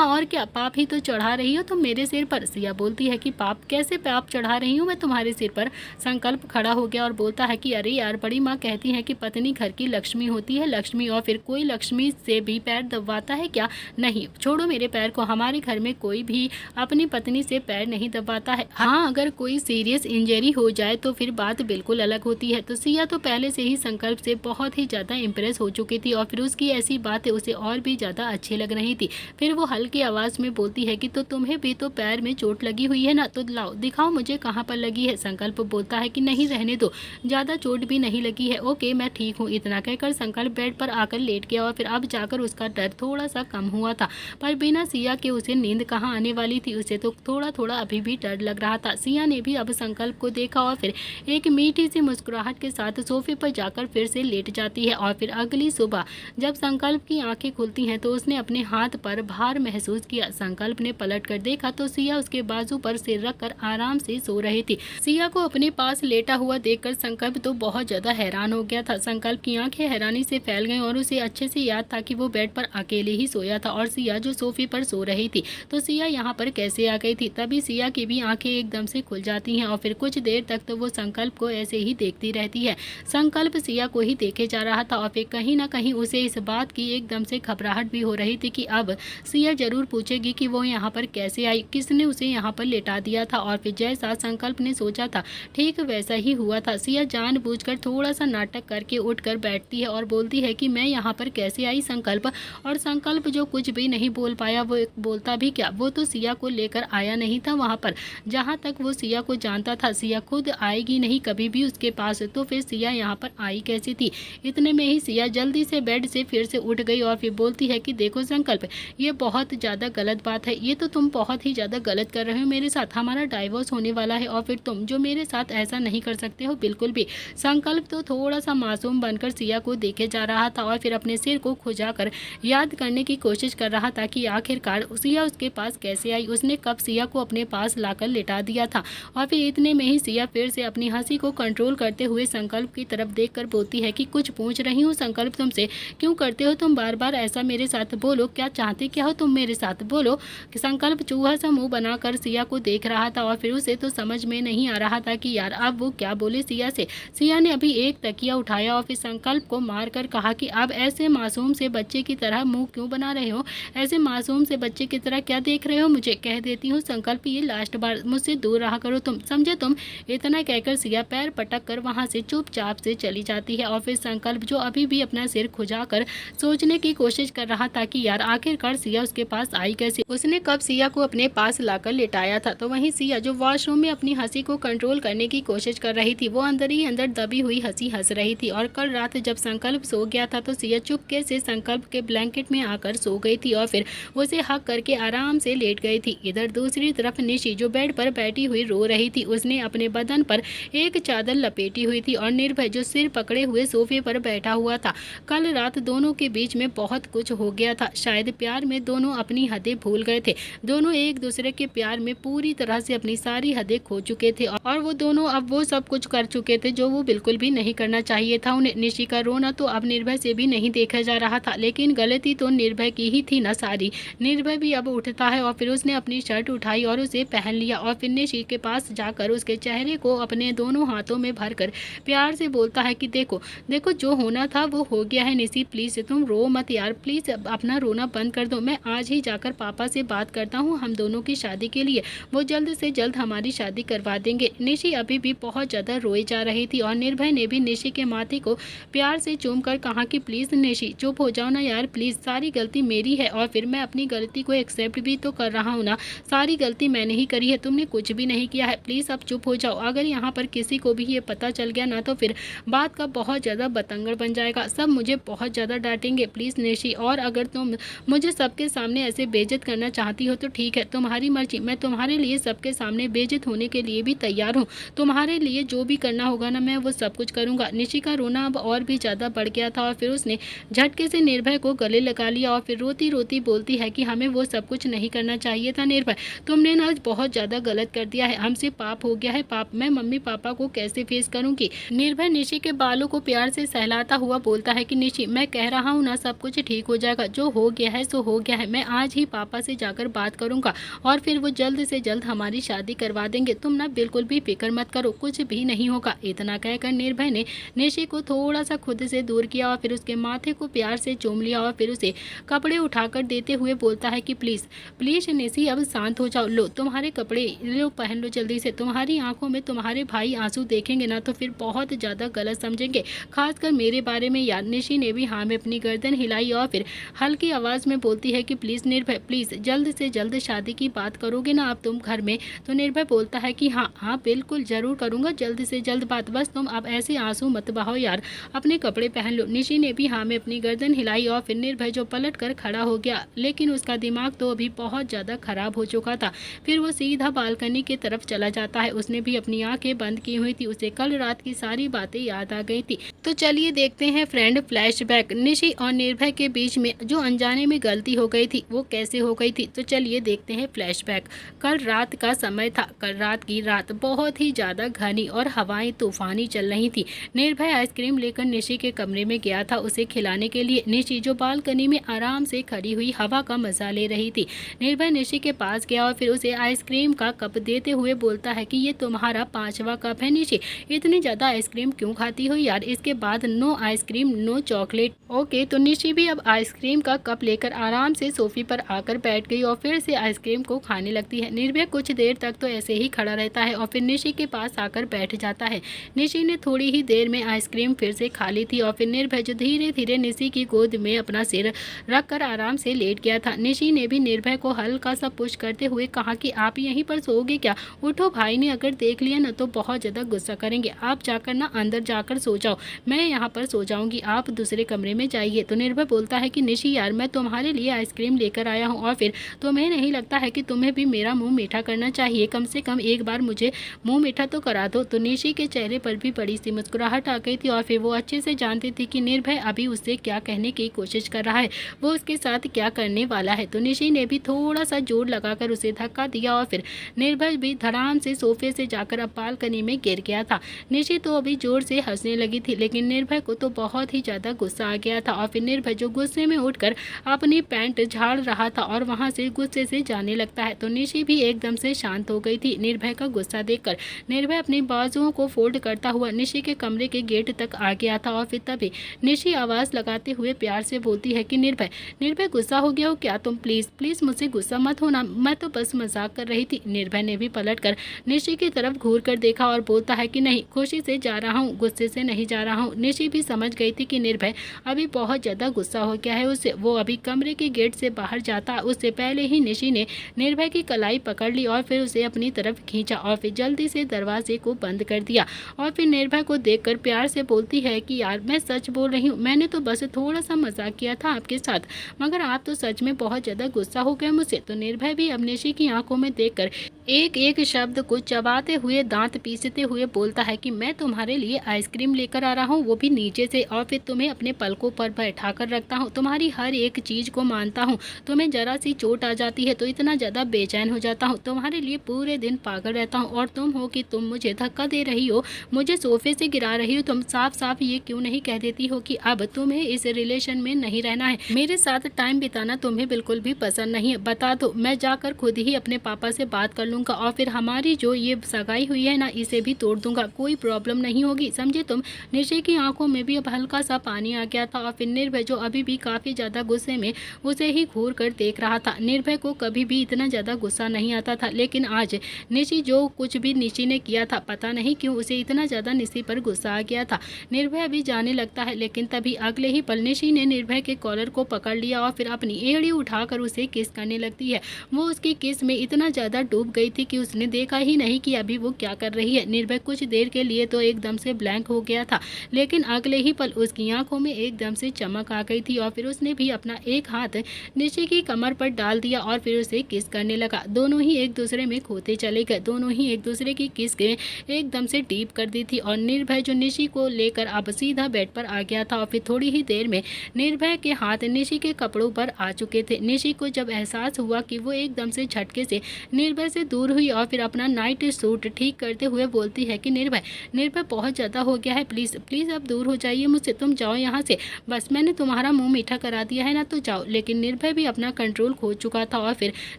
और क्या, पाप ही तो चढ़ा रही हो तुम मेरे सिर पर। सिया बोलती है कि पाप कैसे पाप चढ़ा रही हूँ मैं तुम्हारे सिर पर? संकल्प खड़ा हो गया और बोलता है कि अरे यार, बड़ी माँ कहती है कि पत्नी घर की लक्ष्मी होती है, लक्ष्मी, और फिर कोई लक्ष्मी से भी पैर दबाता है क्या? नहीं, छोड़ो मेरे पैर को, हमारे घर में कोई भी अपनी पत्नी से पैर नहीं दबाता है। हाँ, अगर कोई सीरियस इंजरी हो जाए तो फिर बात बिल्कुल अलग होती है। तो सिया तो पहले से ही संकल्प से बहुत ही ज़्यादा इम्प्रेस हो चुकी थी और फिर उसकी ऐसी बातें उसे और भी ज़्यादा अच्छी लग रही थी। फिर वो हल्की आवाज़ में बोलती है कि तो तुम्हें भी तो पैर में चोट लगी हुई है ना, तो लाओ दिखाओ मुझे कहाँ पर लगी है। संकल्प बोलता है कि नहीं रहने दो, ज़्यादा चोट भी नहीं लगी है, ओके मैं ठीक हूँ। इतना कहकर संकल्प बेड पर आकर लेट गया और फिर अब जाकर उसका डर थोड़ा सा कम हुआ था। पर बिना सिया के उसे नींद कहाँ आने वाली थी, उसे तो थोड़ा थोड़ा अभी भी डर लग रहा था। सिया ने भी अब संकल्प को देखा और फिर एक मीठी सी मुस्कुराहट के साथ सोफे पर जाकर फिर से लेट जाती है। और फिर अगली सुबह जब संकल्प की आंखें खुलती हैं तो उसने अपने हाथ पर भार महसूस किया। संकल्प ने पलट कर देखा तो सिया उसके बाजू पर सिर रखकर आराम से सो रही थी। सिया को अपने पास लेटा हुआ देखकर संकल्प तो बहुत ज्यादा हैरान हो गया था। संकल्प की आंखें हैरानी से फैल गईं और उसे अच्छे से याद था कि वो बेड पर अकेले ही सोया था और सिया जो सोफे पर सो रही थी। तो सिया यहाँ पर कैसे आ गई थी? तभी सिया की भी आंखें एकदम से खुल जाती हैं और फिर कुछ देर देर तक तो वो संकल्प को ऐसे ही देखती रहती है। संकल्प सिया को ही देखे जा रहा था और फिर कहीं ना कहीं उसे इस बात की एकदम से घबराहट भी हो रही थी कि अब सिया जरूर पूछेगी कि वो यहाँ पर कैसे आई, किसने उसे यहाँ पर लेटा दिया था। और फिर जैसा संकल्प ने सोचा था ठीक वैसा ही हुआ था। सिया जानबूझकर थोड़ा सा नाटक करके उठकर बैठती है और बोलती है कि मैं यहाँ पर कैसे आई संकल्प। और संकल्प जो कुछ भी नहीं बोल पाया, वो बोलता भी क्या, वो तो सिया को लेकर आया नहीं था वहाँ पर। जहाँ तक वो सिया को जानता था सिया खुद आएगी नहीं कभी भी उसके पास, तो फिर सिया यहाँ पर आई कैसी थी। इतने में ही सिया जल्दी से बेड से फिर से उठ गई और फिर बोलती है कि देखो संकल्प, ये बहुत ज़्यादा गलत बात है, ये तो तुम बहुत ही ज़्यादा गलत कर रहे हो मेरे साथ, हमारा डाइवोर्स होने वाला है और फिर तुम जो मेरे साथ ऐसा नहीं कर सकते हो बिल्कुल भी। संकल्प तो थोड़ा सा मासूम बनकर सिया को देखे जा रहा था और फिर अपने सिर को खुजाकर याद करने की कोशिश कर रहा था कि आखिरकार सिया उसके पास कैसे आई, उसने कब सिया को अपने पास लाकर लिटा दिया था। और फिर इतने में ही सिया फिर से अपनी हंसी को कंट्रोल करते हुए संकल्प की तरफ देखकर बोलती है कि कुछ पूछ रही हूँ संकल्प तुमसे, क्यों करते हो तुम बार बार ऐसा मेरे साथ, बोलो क्या चाहते क्या हो तुम मेरे साथ, बोलो। संकल्प चूहा सा मुंह बनाकर सिया को देख रहा था और फिर उसे तो समझ में नहीं आ रहा था कि यार अब वो क्या बोले सिया से। सिया ने अभी एक तकिया उठाया और फिर संकल्प को मारकर कहा कि अब ऐसे मासूम से बच्चे की तरह मुंह क्यों बना रहे हो, ऐसे मासूम से बच्चे की तरह क्या देख रहे हो मुझे, कह देती हूँ संकल्प ये लास्ट बार, मुझसे दूर रहा करो तुम, समझे तुम। इतना कहकर सिया पैर पटक कर वहाँ से चुपचाप से चली जाती है। और फिर संकल्प जो अभी भी अपना सिर खुजाकर सोचने की कोशिश कर रहा था कि यार आखिरकार सिया उसके पास आई कैसे, उसने कब सिया को अपने पास लाकर लिटाया था। तो वहीं सिया जो वॉशरूम में अपनी हंसी को कंट्रोल करने की कोशिश कर रही थी, वो अंदर ही अंदर दबी हुई हंसी हंस रही थी। और कल रात जब संकल्प सो गया था तो सिया चुपके से संकल्प के ब्लैंकेट में आकर सो गई थी और फिर उसे हक करके आराम से लेट गई थी। इधर दूसरी तरफ निशी जो बेड पर बैठी हुई रो रही थी, उसने अपने बदन पर एक चादर लपेटी हुई थी और निर्भय जो सिर पकड़े हुए सोफे पर बैठा हुआ था। कल रात दोनों के बीच में बहुत कुछ हो गया था, शायद प्यार में दोनों अपनी हदें भूल गए थे। दोनों एक दूसरे के प्यार में पूरी तरह से अपनी सारी हदें खो चुके थे और वो दोनों अब वो सब कुछ कर चुके थे जो वो बिल्कुल भी नहीं करना चाहिए था उन्हें। निशी का रोना तो अब निर्भय से भी नहीं देखा जा रहा था, लेकिन गलती तो निर्भय की ही थी ना सारी। निर्भय भी अब उठता है और फिर उसने अपनी शर्ट उठाई और उसे पहन लिया और फिर निशी के पास जाकर उसके चेहरे को अपने दोनों हाथों में भरकर प्यार से बोलता है कि देखो देखो जो होना था वो हो गया है निशी, प्लीज तुम रो मत यार, प्लीज अपना रोना बंद कर दो। मैं आज ही जाकर पापा से बात करता हूँ हम दोनों की शादी के लिए, वो जल्द से जल्द हमारी शादी करवा देंगे। निशी अभी भी बहुत ज्यादा रोई जा रही थी और निर्भय ने भी निशी के माथे को प्यार से चूमकर कहा कि प्लीज निशी चुप हो जाओ ना यार, प्लीज सारी गलती मेरी है और फिर मैं अपनी गलती को एक्सेप्ट भी तो कर रहा हूँ ना, सारी गलती मैंने ही करी है, तुमने कुछ भी नहीं किया है, प्लीज अब चुप हो जाओ। अगर यहाँ पर किसी को भी ये पता चल गया ना तो फिर बात का बहुत ज्यादा बतंगड़ बन जाएगा, सब मुझे बहुत ज्यादा डांटेंगे, प्लीज निशी। और अगर तुम मुझे सबके सामने ऐसे बेइज्जत करना चाहती हो तो ठीक है, तुम्हारी मर्जी, मैं तुम्हारे लिए सबके सामने बेइज्जत होने के लिए भी तैयार हूँ, तुम्हारे लिए जो भी करना होगा ना मैं वो सब कुछ करूंगा। निशी का रोना अब और भी ज्यादा बढ़ गया था और फिर उसने झटके से निर्भय को गले लगा लिया और फिर रोती रोती बोलती है कि हमें वो सब कुछ नहीं करना चाहिए था निर्भय, तुमने ना आज बहुत ज्यादा गलत कर दिया है, हमसे पाप हो गया है, पाप मैं मम्मी पापा को कैसे फेस करूंगी। निर्भय निशी के बालों को प्यार से सहलाता हुआ बोलता है कि निशी मैं कह रहा हूँ ना सब कुछ ठीक हो जाएगा, जो हो गया है सो हो गया है, मैं आज ही पापा से जाकर बात करूंगा और फिर वो जल्द से जल्द हमारी शादी करवा देंगे, तुम ना बिल्कुल भी फिक्र मत करो, कुछ भी नहीं होगा। इतना कहकर निर्भय ने निशी को थोड़ा सा खुद से दूर किया और फिर उसके माथे को प्यार से चूम लिया और फिर उसे कपड़े उठाकर देते हुए बोलता है कि प्लीज प्लीज निशी अब शांत हो जाओ, लो तुम्हारे कपड़े लो पहन लो जल्दी से, तुम्हारी आंखों में तुम्हारे भाई आंसू देखेंगे ना तो फिर बहुत ज्यादा गलत समझेंगे, खासकर मेरे बारे में यार। निशी ने भी हाँ में अपनी गर्दन हिलाई और फिर हल्की आवाज में बोलती है कि प्लीज निर्भय प्लीज जल्द से जल्द शादी की बात करोगे ना अब तुम घर में। तो निर्भय बोलता है कि हाँ हाँ बिल्कुल जरूर करूंगा, जल्द से जल्द बात, बस तुम अब ऐसे आंसू मत बहाओ यार, अपने कपड़े पहन लो। निशी ने भी हाँ में अपनी गर्दन हिलाई और फिर निर्भय जो पलट कर खड़ा हो गया, लेकिन उसका दिमाग तो अभी बहुत ज्यादा खराब हो चुका था। फिर वो सीधा बालकनी की तरफ चला जाता है, उसने भी अपनी आंखें बंद की हुई थी, उसे कल रात की सारी बातें याद आ गई थी। तो चलिए देखते हैं फ्रेंड फ्लैशबैक, निशी और निर्भय के बीच में जो अनजाने में गलती हो गई थी वो कैसे हो गई थी। तो चलिए देखते हैं फ्लैशबैक। कल रात का समय था, कल रात की रात बहुत ही ज्यादा घनी और हवाएं तूफानी चल रही थी। निर्भय आइसक्रीम लेकर निशी के कमरे में गया था उसे खिलाने के लिए। निशी जो बालकनी में आराम से खड़ी हुई हवा का मजा ले रही थी। निर्भय निशी के पास गया और फिर उसे आइसक्रीम का कप देते हुए बोलता है कि ये तुम्हारा तुम्हारा 5वां कप है। निशी, इतनी ज़्यादा आइसक्रीम क्यों खाती हो यार? इसके बाद no ice cream no chocolate. Okay. तो निशी भी अब आइसक्रीम का कप लेकर आराम से सोफे पर आकर बैठ गई और फिर से आइसक्रीम को खाने लगती है। निर्भय कुछ देर तक तो ऐसे ही खड़ा रहता है और फिर निशी के पास आकर बैठ जाता है। निशी ने थोड़ी ही देर में आइसक्रीम फिर से खा ली थी और फिर निर्भय जो धीरे धीरे निशी की गोद में अपना सिर रख कर आराम से लेट गया था। निशी ने भी निर्भय को हल्का सा पुश करते हुए कहा कि आप यहीं पर सोओगे क्या? उठो, भाई ने अगर देख लिया ना तो बहुत ज़्यादा गुस्सा करेंगे। आप जाकर ना अंदर जाकर सो जाओ, मैं यहाँ पर सो जाऊंगी, आप दूसरे कमरे में जाइए। तो निर्भय बोलता है कि निशी यार, मैं तुम्हारे लिए आइसक्रीम लेकर आया हूँ और फिर तुम्हें नहीं लगता है कि तुम्हें भी मेरा मुँह मीठा करना चाहिए? कम से कम एक बार मुझे मुँह मीठा तो करा दो। तो निशी के चेहरे पर भी बड़ी सी मुस्कुराहट आ गई थी और फिर वो अच्छे से जानती थी कि निर्भय अभी उससे क्या कहने की कोशिश कर रहा है, वो उसके साथ क्या करने वाला है। तो निशी ने भी थोड़ा सा जोर लगाकर उसे धक्का दिया और फिर निर्भय भी धड़ाम से सोफे से जाकर अब बालकनी में गिर गया था। निशी तो अभी जोर से हंसने लगी थी, लेकिन निर्भय को तो बहुत ही ज़्यादा गुस्सा आ गया था और फिर निर्भय जो गुस्से में उठकर अपनी पैंट झाड़ रहा था और वहाँ से गुस्से से जाने लगता है। तो निशी भी एकदम से शांत हो गई थी निर्भय का गुस्सा देखकर। निर्भय अपनी बाजुओं को फोल्ड करता हुआ निशी के कमरे के गेट तक आ गया था और फिर तभी निशी आवाज़ लगाते हुए प्यार से बोलती है कि निर्भय, निर्भय गुस्सा हो गया हो क्या तुम? प्लीज़ प्लीज़ मुझसे गुस्सा मत होना, मैं तो बस मजाक कर रही थी। निर्भय ने भी पलटकर निशी की तरफ घूर कर देखा और बोलता है कि नहीं, खुशी से जा रहा हूँ, गुस्से से नहीं जा रहा हूँ। निशी भी समझ गई थी कि निर्भय अभी बहुत ज़्यादा गुस्सा हो गया है उससे। वो अभी कमरे के गेट से बाहर जाता उससे पहले ही निशी ने निर्भय की कलाई पकड़ ली और फिर उसे अपनी तरफ खींचा और फिर जल्दी से दरवाजे को बंद कर दिया और फिर निर्भय को देखकर प्यार से बोलती है कि यार मैं सच बोल रही हूँ, मैंने तो बस थोड़ा सा मजाक किया था आपके साथ, मगर आप तो सच में बहुत ज़्यादा गुस्सा हो गए मुझसे। तो निर्भय भी अब निशी की आंखों में देखकर एक एक शब्द को चबाते हुए दांत पीसते हुए बोलता है कि मैं तुम्हारे लिए आइसक्रीम लेकर आ रहा हूँ, वो भी नीचे से, और फिर तुम्हें अपने पलकों पर बैठा कर रखता हूँ, तुम्हारी हर एक चीज़ को मानता हूँ, तुम्हें जरा सी चोट आ जाती है तो इतना ज़्यादा बेचैन हो जाता हूँ, तुम्हारे लिए पूरे दिन पागल रहता हूँ, और तुम हो कि तुम मुझे धक्का दे रही हो, मुझे सोफे से गिरा रही हो। तुम साफ साफ ये क्यों नहीं कह देती हो कि अब तुम्हें इस रिलेशन में नहीं रहना है, मेरे साथ टाइम बिताना तुम्हें बिल्कुल भी पसंद नहीं है? बता दो, मैं जाकर खुद ही अपने पापा से बात कर लूँगा और फिर हमारी जो ये सगाई हुई है ना, इसे भी तोड़ दूंगा, कोई प्रॉब्लम नहीं होगी, समझे तुम? निशी की आंखों में भी अब हल्का सा पानी आ गया था और फिर निर्भय जो अभी भी काफ़ी ज़्यादा गुस्से में उसे ही घूर कर देख रहा था। निर्भय को कभी भी इतना ज़्यादा गुस्सा नहीं आता था, लेकिन आज निशी जो कुछ भी निशी ने किया था, पता नहीं क्यों उसे इतना ज़्यादा निशी पर गुस्सा आ गया था। निर्भय भी जाने लगता है, लेकिन तभी अगले ही पल निशी ने निर्भय के कॉलर को पकड़ लिया और फिर अपनी एड़ी उठाकर उसे किस करने लगती है। वो उसकी किस में इतना ज़्यादा डूब गई थी कि उसने देखा ही नहीं कि अभी वो क्या कर रही है। निर्भय कुछ देर के लिए तो एकदम से ब्लैंक हो गया था, लेकिन अगले ही पल उसकी आंखों में एकदम से चमक आ गई थी और फिर उसने भी अपना एक हाथ निशी की कमर पर डाल दिया और फिर उसे किस करने लगा। दोनों ही एक दूसरे में खोते चले गए, दोनों ही एक दूसरे की किस के एकदम से डीप कर दी थी और निर्भय जो निशी को लेकर अब सीधा बेड पर आ गया था और फिर थोड़ी ही देर में निर्भय के हाथ निशी के कपड़ों पर आ चुके थे। निशी को जब एहसास हुआ कि वो एकदम से झटके से निर्भय से दूर हुई और फिर अपना नाइट सूट ठीक करते हुए बोलती है कि निर्भय, निर्भय बहुत ज़्यादा हो गया है, प्लीज़ प्लीज़ आप दूर हो जाइए मुझसे, तुम जाओ यहाँ से, बस मैंने तुम्हारा मुंह मीठा करा दिया है ना, तो जाओ। लेकिन निर्भय भी अपना कंट्रोल खो चुका था और फिर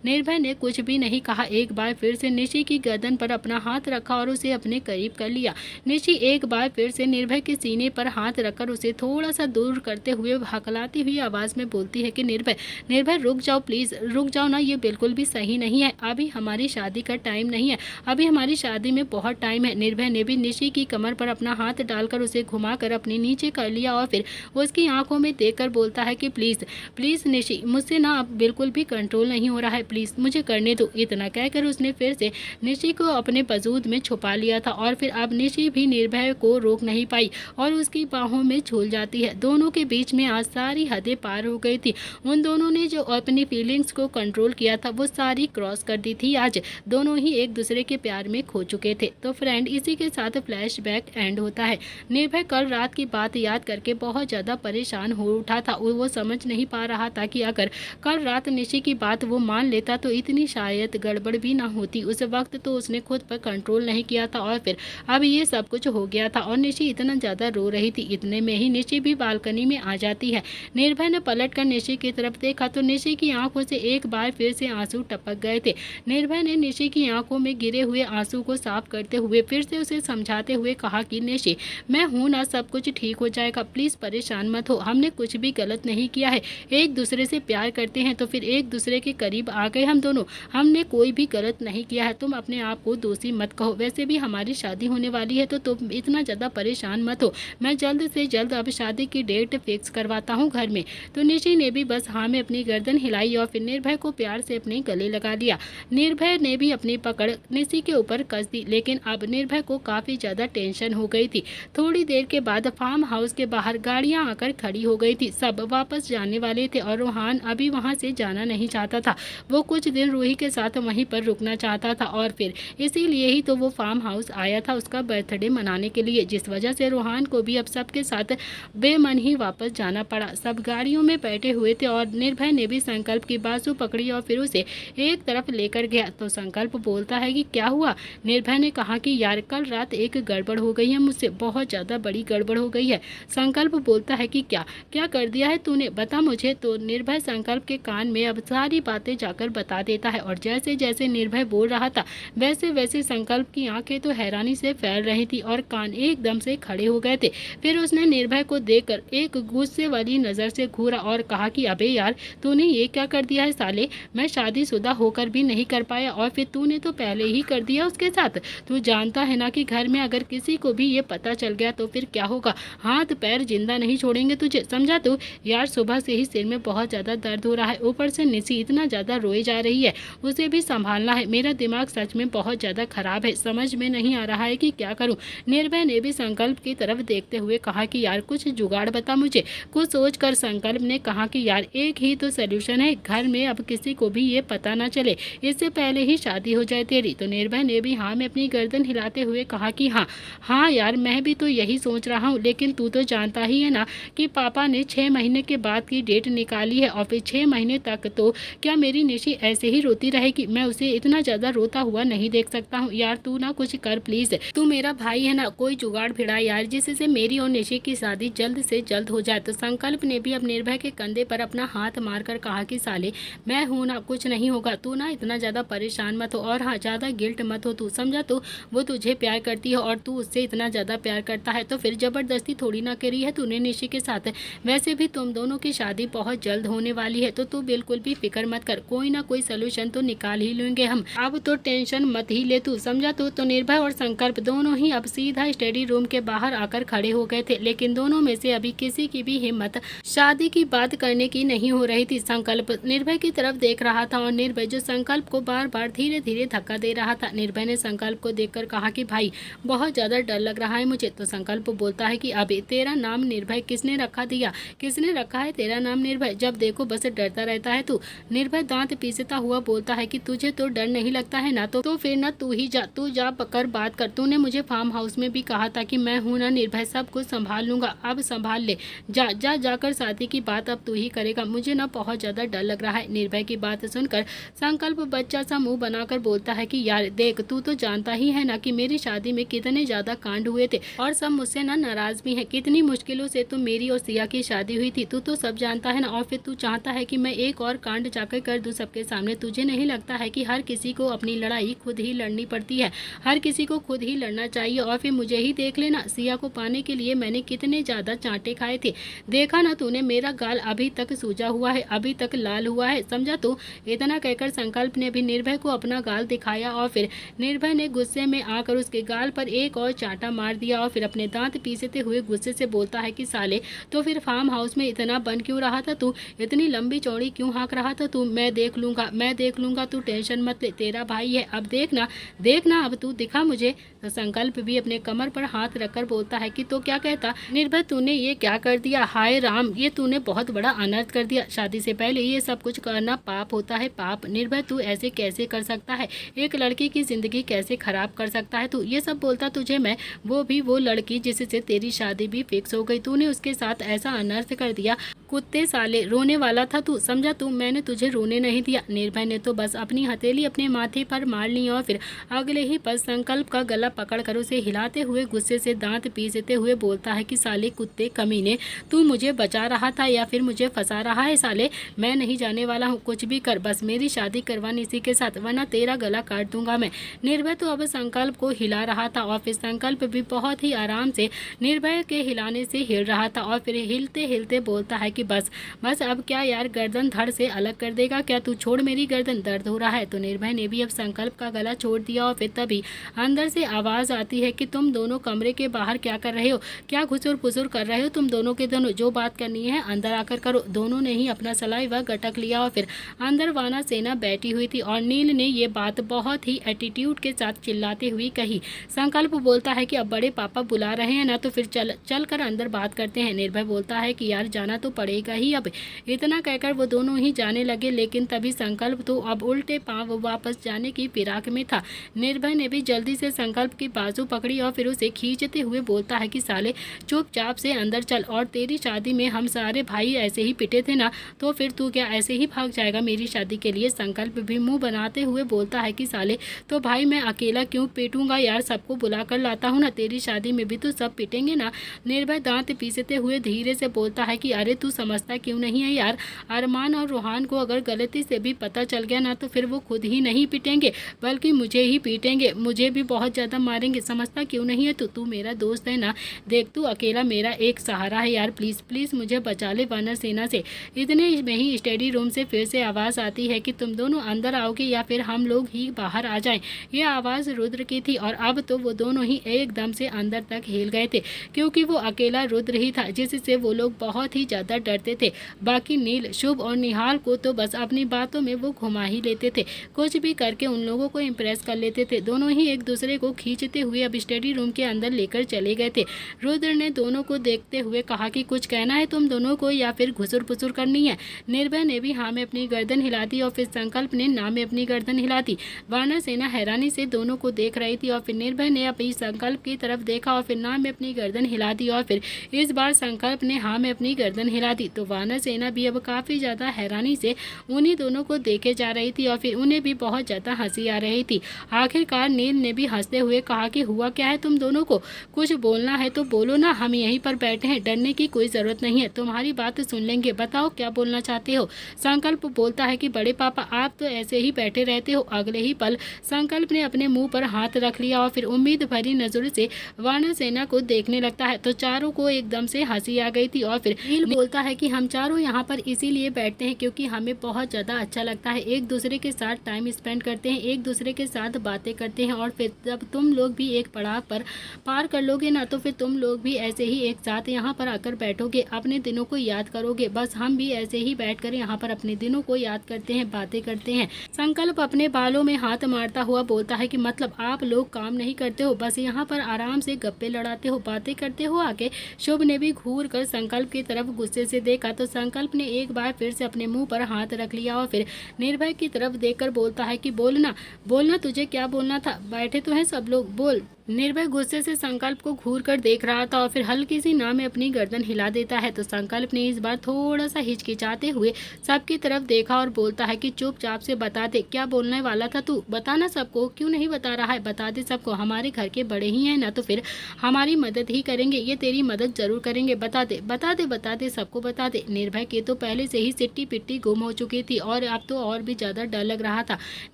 निर्भय ने कुछ भी नहीं कहा, एक बार फिर से निशी की गर्दन पर अपना हाथ रखा और उसे अपने करीब कर लिया। निशी एक बार फिर से निर्भय के सीने पर हाथ रखकर उसे थोड़ा सा दूर करते हुए हकलाती हुई आवाज़ में बोलती है कि निर्भय, निर्भय रुक जाओ, प्लीज़ रुक जाओ ना, ये बिल्कुल भी सही नहीं है, अभी हमारी शादी का टाइम नहीं है, अभी हमारी शादी में बहुत टाइम है। निर्भय ने भी निशी की कमर पर अपना हाथ डालकर उसे घुमाकर अपने नीचे कर लिया और फिर उसकी आंखों में देखकर बोलता है कि प्लीज़ प्लीज़ निशी, मुझसे ना अब बिल्कुल भी कंट्रोल नहीं हो रहा है, प्लीज़ मुझे करने दो। इतना कहकर उसने फिर से निशी को अपने वजूद में छुपा लिया था और फिर अब निशी भी निर्भय को रोक नहीं पाई और उसकी बाहों में झूल जाती है। दोनों के बीच में आज सारी हदें पार हो गई थी, उन दोनों ने जो अपनी फीलिंग्स को कंट्रोल किया था वो सारी क्रॉस कर दी थी। आज दोनों ही एक दूसरे के प्यार में खो चुके थे। तो फ्रेंड, इसी के साथ फ्लैशबैक एंड होता है। निर्भय कल रात की बात याद करके बहुत ज़्यादा परेशान हो उठा था, वो समझ नहीं पा रहा था कि अगर कल रात निशी की बात वो मान लेता तो इतनी शायद गड़बड़ भी ना होती। उस वक्त तो उसने खुद पर कंट्रोल नहीं किया था और फिर अब ये सब कुछ हो गया था और निशी इतना ज़्यादा रो रही थी। इतने में ही निशी भी बालकनी में आ जाती है। निर्भय ने पलट कर निशी की तरफ देखा तो निशी की आंखों से एक बार फिर से आंसू टपक गए थे। निर्भय ने निशी की आंखों में गिरे हुए आंसू को साफ करते हुए फिर से उसे समझाते हुए कहा कि निशी, मैं हूं ना, सब कुछ ठीक हो जाएगा, प्लीज परेशान मत हो, हमने कुछ भी गलत नहीं किया है, एक दूसरे से प्यार करते हैं तो फिर एक दूसरे के करीब आ गए हम दोनों, हमने कोई भी गलत नहीं किया है, तुम अपने आप को दोषी मत कहो, वैसे भी हमारी शादी होने वाली है तो तुम इतना ज़्यादा परेशान मत हो, मैं जल्द से जल्द अब शादी की डेट फिक्स करवाता हूँ घर में। तो निशी ने भी बस हाँ में अपनी गर्दन हिलाई और फिर निर्भय को प्यार से अपने गले लगा लिया। निर्भय ने भी अपनी पकड़ निशी के ऊपर कस दी, लेकिन अब निर्भय को काफ़ी ज़्यादा टेंशन हो गई थी। थोड़ी देर के बाद फार्म हाउस के बाहर गाड़ियां आकर खड़ी हो गई थी, सब वापस जाने वाले थे और रोहान अभी वहां से जाना नहीं चाहता था, वो कुछ दिन रूही के साथ वहीं पर रुकना चाहता था और फिर इसीलिए ही तो वो फार्म हाउस आया था उसका बर्थडे मनाने के लिए, जिस वजह से रोहान को भी अब सबके साथ बेमन ही वापस जाना पड़ा। सब गाड़ियों में बैठे हुए थे और निर्भय ने भी संकल्प की बाजू पकड़ी और फिर उसे एक तरफ लेकर गया। तो संकल्प बोलता है कि क्या हुआ? निर्भय ने कहा कि यार कल रात एक गड़बड़ हो गई है, मुझसे बहुत ज़्यादा बड़ी गड़बड़ हो गई है। संकल्प बोलता है कि क्या क्या कर दिया है तूने, बता मुझे। तो निर्भय संकल्प के कान में अब सारी बातें जाकर बता देता है और जैसे जैसे निर्भय बोल रहा था वैसे वैसे संकल्प की आंखें तो हैरानी से फैल रही थी और कान एकदम से खड़े हो गए थे। फिर उसने निर्भय को देखकर एक गुस्से वाली नज़र से घूरा और कहा कि अबे यार तूने ये क्या कर दिया है साले, मैं शादीशुदा होकर भी नहीं कर पाया और फिर तूने तो पहले ही कर दिया उसके साथ। तू जानता है ना कि घर में अगर किसी को भी ये पता चल गया तो फिर क्या होगा, हाथ पैर जिंदा नहीं छोड़ेंगे तुझे, समझा तू? यार सुबह से ही सिर में बहुत ज़्यादा दर्द हो रहा है, ऊपर से निशी इतना ज़्यादा रोए जा रही है, उसे भी संभालना है, मेरा दिमाग सच में बहुत ज़्यादा खराब है, समझ में नहीं आ रहा है कि क्या करूँ। निर्भय ने भी संकल्प की तरफ देखते हुए कहा कि यार कुछ जुगाड़ बता मुझे। कुछ सोच कर संकल्प ने कहा कि यार एक ही तो सोल्यूशन है, घर में अब किसी को भी ये पता ना चले, इससे पहले ही शादी हो जाए तेरी। तो निर्भय ने भी हाँ में अपनी गर्दन हिलाते हुए कहा कि हाँ यार मैं भी तो यही सोच रहा हूँ, लेकिन तू तो जानता ही है ना कि पापा ने 6 महीने के बाद की डेट निकाली है और फिर 6 महीने तक तो क्या मेरी निशी ऐसे ही रोती रहेगी, मैं उसे इतना ज़्यादा रोता हुआ नहीं देख सकता हूँ। यार तू ना कुछ कर प्लीज़, तू मेरा भाई है ना, कोई जुगाड़ भिड़ा यार जिससे मेरी और निशी की शादी जल्द से जल्द हो जाए। तो संकल्प ने भी अब निर्भय के कंधे पर अपना हाथ मारकर कहा कि साले मैं हूँ ना, कुछ नहीं होगा, तू ना इतना ज़्यादा परेशान मत हो और हाँ ज़्यादा गिल्ट मत हो, तू समझा? तो वो तुझे प्यार करती है और तू उससे इतना ज़्यादा प्यार करता है तो फिर ज़बरदस्ती थोड़ी ना करी है तूने निशी के साथ, वैसे भी तुम दोनों की शादी बहुत जल्द होने वाली है तो तू बिल्कुल भी फिक्र मत कर, कोई ना कोई सोल्यूशन तो निकाल ही लेंगे हम, अब तो टेंशन मत ही ले तू, समझा? तो निर्भय और संकल्प दोनों ही अब सीधा स्टडी रूम के बाहर आकर खड़े हो गए थे, लेकिन दोनों में से अभी किसी की भी हिम्मत शादी की बात करने की नहीं हो रही थी। संकल्प निर्भय की तरफ देख रहा था और निर्भय जो संकल्प को बार बार धीरे धीरे धक्का दे रहा था। निर्भय ने संकल्प को देखकर कहा कि भाई बहुत ज़्यादा डर लग रहा है मुझे। तो संकल्प बोलता है कि अबे तेरा नाम निर्भय किसने रखा दिया, किसने रखा है तेरा नाम निर्भय, जब देखो बस डरता रहता है तू। निर्भय दांत पीसता हुआ बोलता है कि तुझे तो डर नहीं लगता है ना, तो फिर ना तू ही जा, तू जा पकड़ बात कर, तूने मुझे फार्म हाउस में भी कहा था कि मैं हूं ना निर्भय, सब कुछ संभाल लूंगा, अब संभाल ले, जा जा जाकर शादी की बात अब तू ही करेगा, मुझे ना बहुत ज़्यादा डर लग रहा है। निर्भय की बात सुनकर संकल्प बच्चा सा मुंह बनाकर बोलता है कि यार देख तू तो जानता ही है ना कि मेरी शादी में कितने ज़्यादा कांड हुए थे और सब मुझसे ना नाराज़ भी हैं, कितनी मुश्किलों से तो मेरी और सिया की शादी हुई थी, तू तो सब जानता है ना, और फिर तू चाहता है कि मैं एक और कांड जाकर कर दूँ सबके सामने। तुझे नहीं लगता है कि हर किसी को अपनी लड़ाई खुद ही लड़नी पड़ती है, हर किसी को खुद ही लड़ना चाहिए। और फिर मुझे ही देख लेना, सिया को पाने के लिए मैंने कितने ज़्यादा चांटे खाए थे, देखा ना तूने, मेरा गाल अभी तक सूजा हुआ है, अभी तक लाल हुआ है, समझा? तो इतना कहकर संकल्प ने भी निर्भय को अपना गाल दिखाया और फिर निर्भय ने गुस्से में आकर उसके गाल पर एक और चांटा मार दिया और फिर अपने दांत पीसते हुए गुस्से से बोलता है कि साले तो फिर फार्म हाउस में इतना बन क्यों रहा था तू, इतनी लंबी चौड़ी क्यों हाँक रहा था तू, मैं देख लूंगा, मैं देख लूंगा, तू टेंशन मत ले, तेरा भाई है, अब देखना देखना, अब तू दिखा मुझे। तो संकल्प भी अपने कमर पर हाथ रखकर बोलता है कि तो क्या कहता निर्भय, तूने ये क्या कर दिया, हाय राम, ये तूने बहुत बड़ा अनर्थ कर दिया, शादी से पहले ये सब कुछ करना पाप होता है, पाप। निर्भय तू ऐसे कैसे कर सकता है, एक लड़की की जिंदगी कैसे खराब कर सकता है तू, ये सब बोलता तुझे मैं, वो भी वो लड़की जिससे तेरी शादी भी फिक्स हो गई, तूने उसके साथ ऐसा अनर्थ कर दिया, कुत्ते साले, रोने वाला था तू, समझा? तू मैंने तुझे रोने नहीं दिया। निर्भय ने तो बस अपनी हथेली अपने माथे पर मार ली और फिर अगले ही पल संकल्प का गला पकड़कर उसे हिलाते हुए गुस्से से दांत पीसते हुए बोलता है कि साले कुत्ते कमीने, तू मुझे बचा रहा था या फिर मुझे फंसा रहा है साले, मैं नहीं जाने वाला हूँ, कुछ भी कर, बस मेरी शादी करवा निशी के साथ, वरना तेरा गला काट दूंगा मैं। निर्भय तो अब संकल्प को हिला रहा था और फिर संकल्प भी बहुत ही आराम से निर्भय के हिलाने से हिल रहा था और फिर हिलते हिलते बोलता है कि बस बस अब क्या यार, गर्दन धड़ से अलग कर देगा क्या तू, छोड़ मेरी गर्दन, दर्द हो रहा है। तो निर्भय ने भी अब संकल्प का गला छोड़ दिया और फिर तभी अंदर से आवाज आती है कि तुम दोनों कमरे के बाहर क्या कर रहे हो, क्या घुसुर पुसुर कर रहे हो तुम दोनों के दोनों, जो बात करनी है अंदर आकर करो। दोनों ने ही अपना सलाइवा गटक लिया और फिर अंदर वानरसेना बैठी हुई थी और नील ने ये बात बहुत ही एटीट्यूड के साथ चिल्लाते हुए कही। संकल्प बोलता है कि अब बड़े पापा बुला रहे हैं ना, तो फिर चल कर अंदर बात करते हैं। निर्भय बोलता है कि यार जाना तो पड़ेगा ही अब। इतना कहकर वो दोनों ही जाने लगे, लेकिन तभी संकल्प तो अब उल्टे पांव वापस जाने की फिराक में था। निर्भय ने भी जल्दी से संकल्प की बाजू पकड़ी और फिर उसे खींचते हुए बोलता है कि साले चुपचाप से अंदर चल, और तेरी शादी में हम सारे भाई ऐसे ही पिटे थे ना, तो फिर तू क्या ऐसे ही भाग जाएगा मेरी शादी के लिए। संकल्प भी मुंह बनाते हुए बोलता है कि साले तो भाई मैं अकेला क्यों पीटूंगा यार, सबको बुला कर लाता हूँ ना, तेरी शादी में भी तो सब पिटेंगे ना। निर्भय दांत पीसते हुए धीरे से बोलता है कि अरे तू समझता क्यों नहीं है यार, अरमान और रोहान को अगर गलती से भी पता चल गया ना, तो फिर वो खुद ही नहीं पीटेंगे बल्कि मुझे ही पीटेंगे, मुझे भी बहुत ज़्यादा मारेंगे। समझता क्यों नहीं है तू मेरा दोस्त है ना, देख तू अकेला मेरा एक सहारा है यार, प्लीज़ प्लीज़ मुझे बचा ले वानरसेना से। इतने में ही स्टडी रूम से फिर से आवाज़ आती है कि तुम दोनों अंदर आओगे या फिर हम लोग ही बाहर आ जाएं। यह आवाज़ रुद्र की थी और अब तो वो दोनों ही एकदम से अंदर तक हिल गए थे, क्योंकि वो अकेला रुद्र ही था जिससे वो लोग बहुत ही ज़्यादा डरते थे। बाकी नील, शुभ और निहाल को तो बस अपनी बातों में वो घुमा ही लेते थे, कुछ भी करके उन लोगों को इम्प्रेस कर लेते थे। दोनों ही एक दूसरे को खींचते हुए अब स्टडी रूम के अंदर लेकर चले गए थे। रुद्र ने दोनों को देखते हुए कहा कि कुछ कहना है तुम दोनों को या फिर घुसुर पुसुर करनी है। निर्भय ने भी हाँ में अपनी गर्दन हिला दी और फिर संकल्प ने ना में अपनी गर्दन हिला दी। वानरसेना हैरानी से दोनों को देख रही थी और फिर निर्भय ने अपनी संकल्प की तरफ देखा और फिर ना में अपनी गर्दन हिला दी और फिर इस बार संकल्प ने हाँ में अपनी गर्दन हिला दी। तो वानरसेना भी अब काफ़ी ज़्यादा हैरानी से उन्हीं दोनों को देखे जा रही थी और फिर उन्हें भी बहुत ज़्यादा हंसी आ रही थी। आखिरकार नील ने भी हंसते हुए कहा कि हुआ क्या है तुम दोनों को, कुछ बोलना है तो बोलो ना, हम यहीं पर बैठे हैं, डरने की कोई ज़रूरत नहीं है, तुम्हारी बात सुन लेंगे, बताओ क्या बोलना चाहते हो। संकल्प बोलता है कि बड़े पापा आप तो ऐसे ही बैठे रहते हो। अगले ही पल संकल्प ने अपने मुंह पर हाथ रख लिया और फिर उम्मीद भरी नजरों से वानरसेना को देखने लगता है। तो चारों को एकदम से हंसी आ गई थी और फिर नील बोलता है कि हम चारों यहाँ पर इसीलिए बैठते हैं क्योंकि हमें बहुत ज़्यादा अच्छा लगता है, एक दूसरे के साथ टाइम स्पेंड करते हैं, एक दूसरे के साथ बातें करते हैं और फिर जब तुम लोग भी एक पड़ाव पर पार कर लोगे ना, तो फिर तुम लोग भी ऐसे ही एक साथ यहाँ पर आकर बैठोगे, अपने दिनों को याद करोगे। बस हम भी ऐसे ही बैठकर यहाँ पर अपने दिनों को याद करते हैं, बातें करते हैं। संकल्प अपने बालों में हाथ मारता हुआ बोलता है कि मतलब आप लोग काम नहीं करते हो, बस यहाँ पर आराम से गप्पे लड़ाते हो, बातें करते हो आके। शुभ ने भी घूर कर संकल्प की तरफ गुस्से से देखा तो संकल्प ने एक बार फिर से अपने मुंह पर हाथ रख लिया और फिर निर्भय की तरफ देखकर बोलता है कि बोलना बोलना, तुझे क्या बोलना था, बैठे तो हैं सब लोग, बोल। निर्भय गुस्से से संकल्प को घूर कर देख रहा था और फिर हल्की सी ना में अपनी गर्दन हिला देता है। तो संकल्प ने इस बार थोड़ा सा हिचकिचाते हुए सबकी तरफ देखा और बोलता है कि चुपचाप से बता दे, क्या बोलने वाला था तू, बताना सबको, क्यों नहीं बता रहा है, बता दे सबको, हमारे घर के बड़े ही हैं ना, तो फिर हमारी मदद ही करेंगे, ये तेरी मदद जरूर करेंगे, बता दे बता दे बता दे, सबको बता दे। निर्भय के तो पहले से ही सिट्टी पिट्टी गुम हो चुकी थी और अब तो और भी ज़्यादा डर लग रहा था।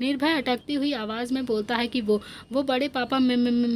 निर्भय अटकती हुई आवाज़ में बोलता है कि वो बड़े पापा